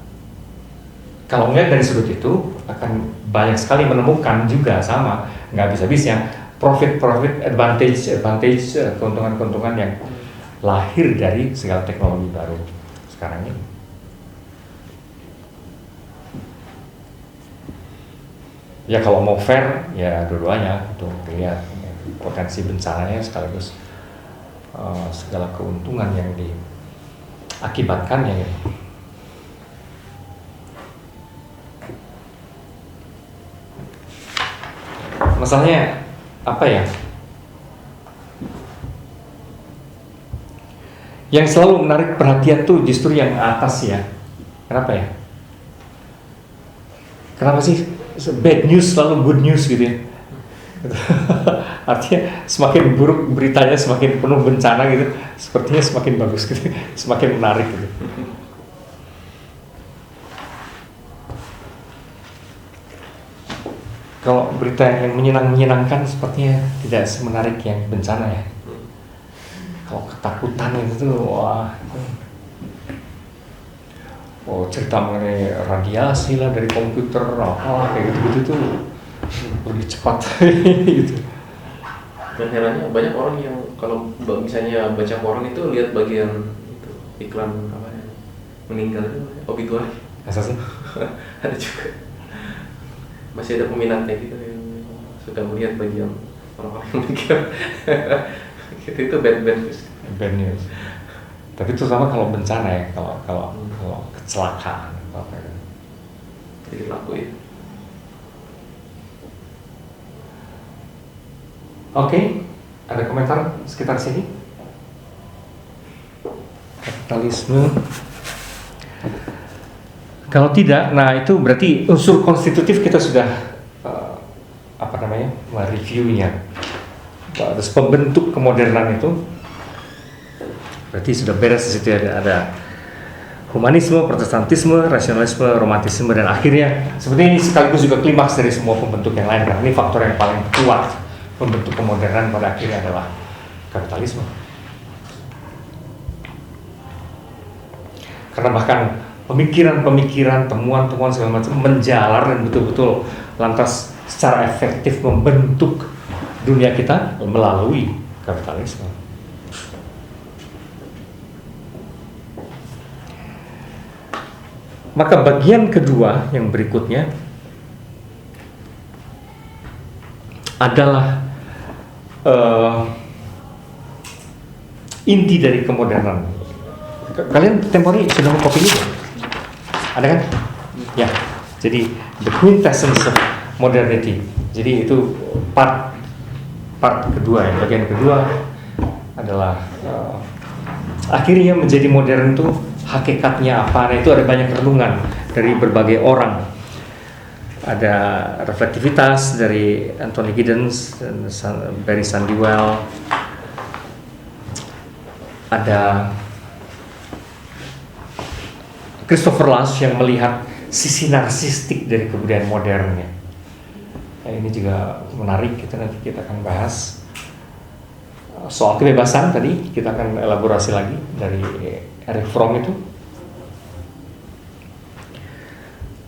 kalau melihat dari sudut itu, akan banyak sekali menemukan juga sama, nggak bisa-bisa profit advantage keuntungan yang lahir dari segala teknologi baru sekarang ini. Ya kalau mau fair ya dua-duanya itu dilihat potensi bencananya sekaligus segala keuntungan yang diakibatkannya ya. Masalahnya apa ya? Yang selalu menarik perhatian tuh justru yang atas ya, Kenapa ya? Kenapa sih bad news selalu good news gitu ya? Artinya semakin buruk beritanya, semakin penuh bencana gitu, sepertinya semakin bagus gitu, semakin menarik gitu. Kalau berita yang menyenangkan sepertinya tidak semenarik yang bencana ya. Kalau ketakutan itu tuh, wah, cerita mengenai radiasi lah dari komputer, apa kayak gitu-gitu tuh lebih cepat gitu. Dan herannya banyak orang yang kalau misalnya baca koran itu lihat bagian itu, iklan apa ya, meninggal itu obituari. Masa sih? Ada juga. Masih ada peminatnya gitu yang suka melihat bagian orang-orang yang meninggal. Gitu, itu bad news. Bad news. Tapi terutama kalau bencana ya, kalau kecelakaan apa ya. Jadi laku ya. Oke, ada komentar sekitar sini? Kapitalisme. Kalau tidak, nah itu berarti unsur konstitutif kita sudah mereviewnya. Terus pembentuk kemodernan itu berarti sudah beres di situ, ada humanisme, protestantisme, rasionalisme, romantisme, dan akhirnya sebenarnya ini sekaligus juga klimaks dari semua pembentuk yang lain. Karena ini faktor yang paling kuat pembentuk kemodernan pada akhirnya adalah kapitalisme. Karena bahkan pemikiran-pemikiran, temuan-temuan segala macam menjalar dan betul-betul lantas secara efektif membentuk dunia kita melalui kapitalisme. Maka bagian kedua yang berikutnya adalah inti dari kemodernan. Kalian tempo ini sudah mau kopi ini? Ada kan? Ya. Jadi the quintessence of modernity. Jadi itu part kedua ya. Bagian kedua adalah akhirnya menjadi modern itu hakikatnya apa? Nah, itu ada banyak renungan dari berbagai orang. Ada reflektivitas dari Anthony Giddens dan Barry Sandiwell. Ada Christopher Lasch yang melihat sisi narsistik dari kebudayaan modernnya. Nah, ini juga menarik, kita akan bahas soal kebebasan tadi, kita akan elaborasi lagi dari Erich Fromm itu.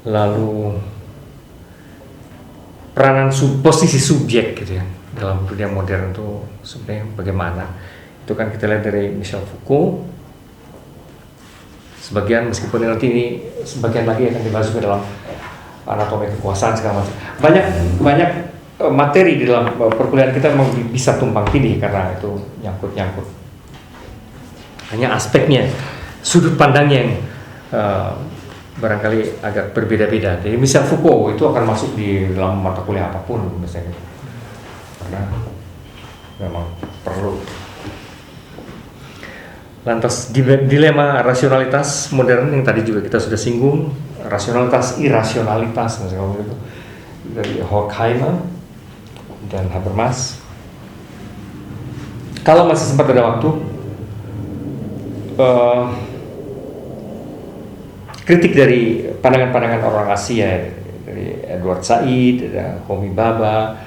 Lalu peranan posisi subjek gitu ya dalam dunia modern itu sebenarnya bagaimana? Itu kan kita lihat dari Michel Foucault. Sebagian, meskipun nanti ini sebagian lagi akan dibahas ke dalam anatomi kekuasaan segala macam. Banyak materi di dalam perkuliahan kita memang bisa tumpang tindih karena itu nyangkut. Hanya aspeknya, sudut pandangnya yang barangkali agak berbeda-beda. Jadi misal Foucault itu akan masuk di dalam mata kuliah apapun misalnya, karena memang perlu. Lantas dilema rasionalitas modern yang tadi juga kita sudah singgung, rasionalitas irasionalitas misalnya itu dari Horkheimer dan Habermas. Kalau masih sempat ada waktu, kritik dari pandangan-pandangan orang Asia dari Edward Said, ada Homi Bhabha,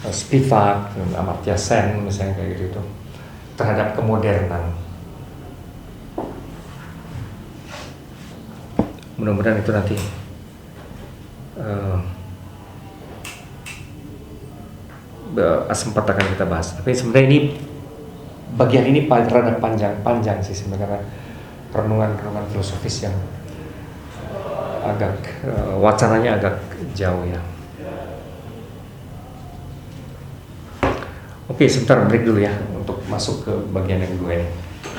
Spivak, dan Amartya Sen misalnya kayak gitu terhadap kemodernan. Mudah-mudahan itu nanti sempat akan kita bahas. Tapi sebenarnya ini bagian ini rada panjang sih sebenarnya, renungan filosofis yang agak wacananya agak jauh ya. Oke, sebentar break dulu ya untuk masuk ke bagian yang kedua ini.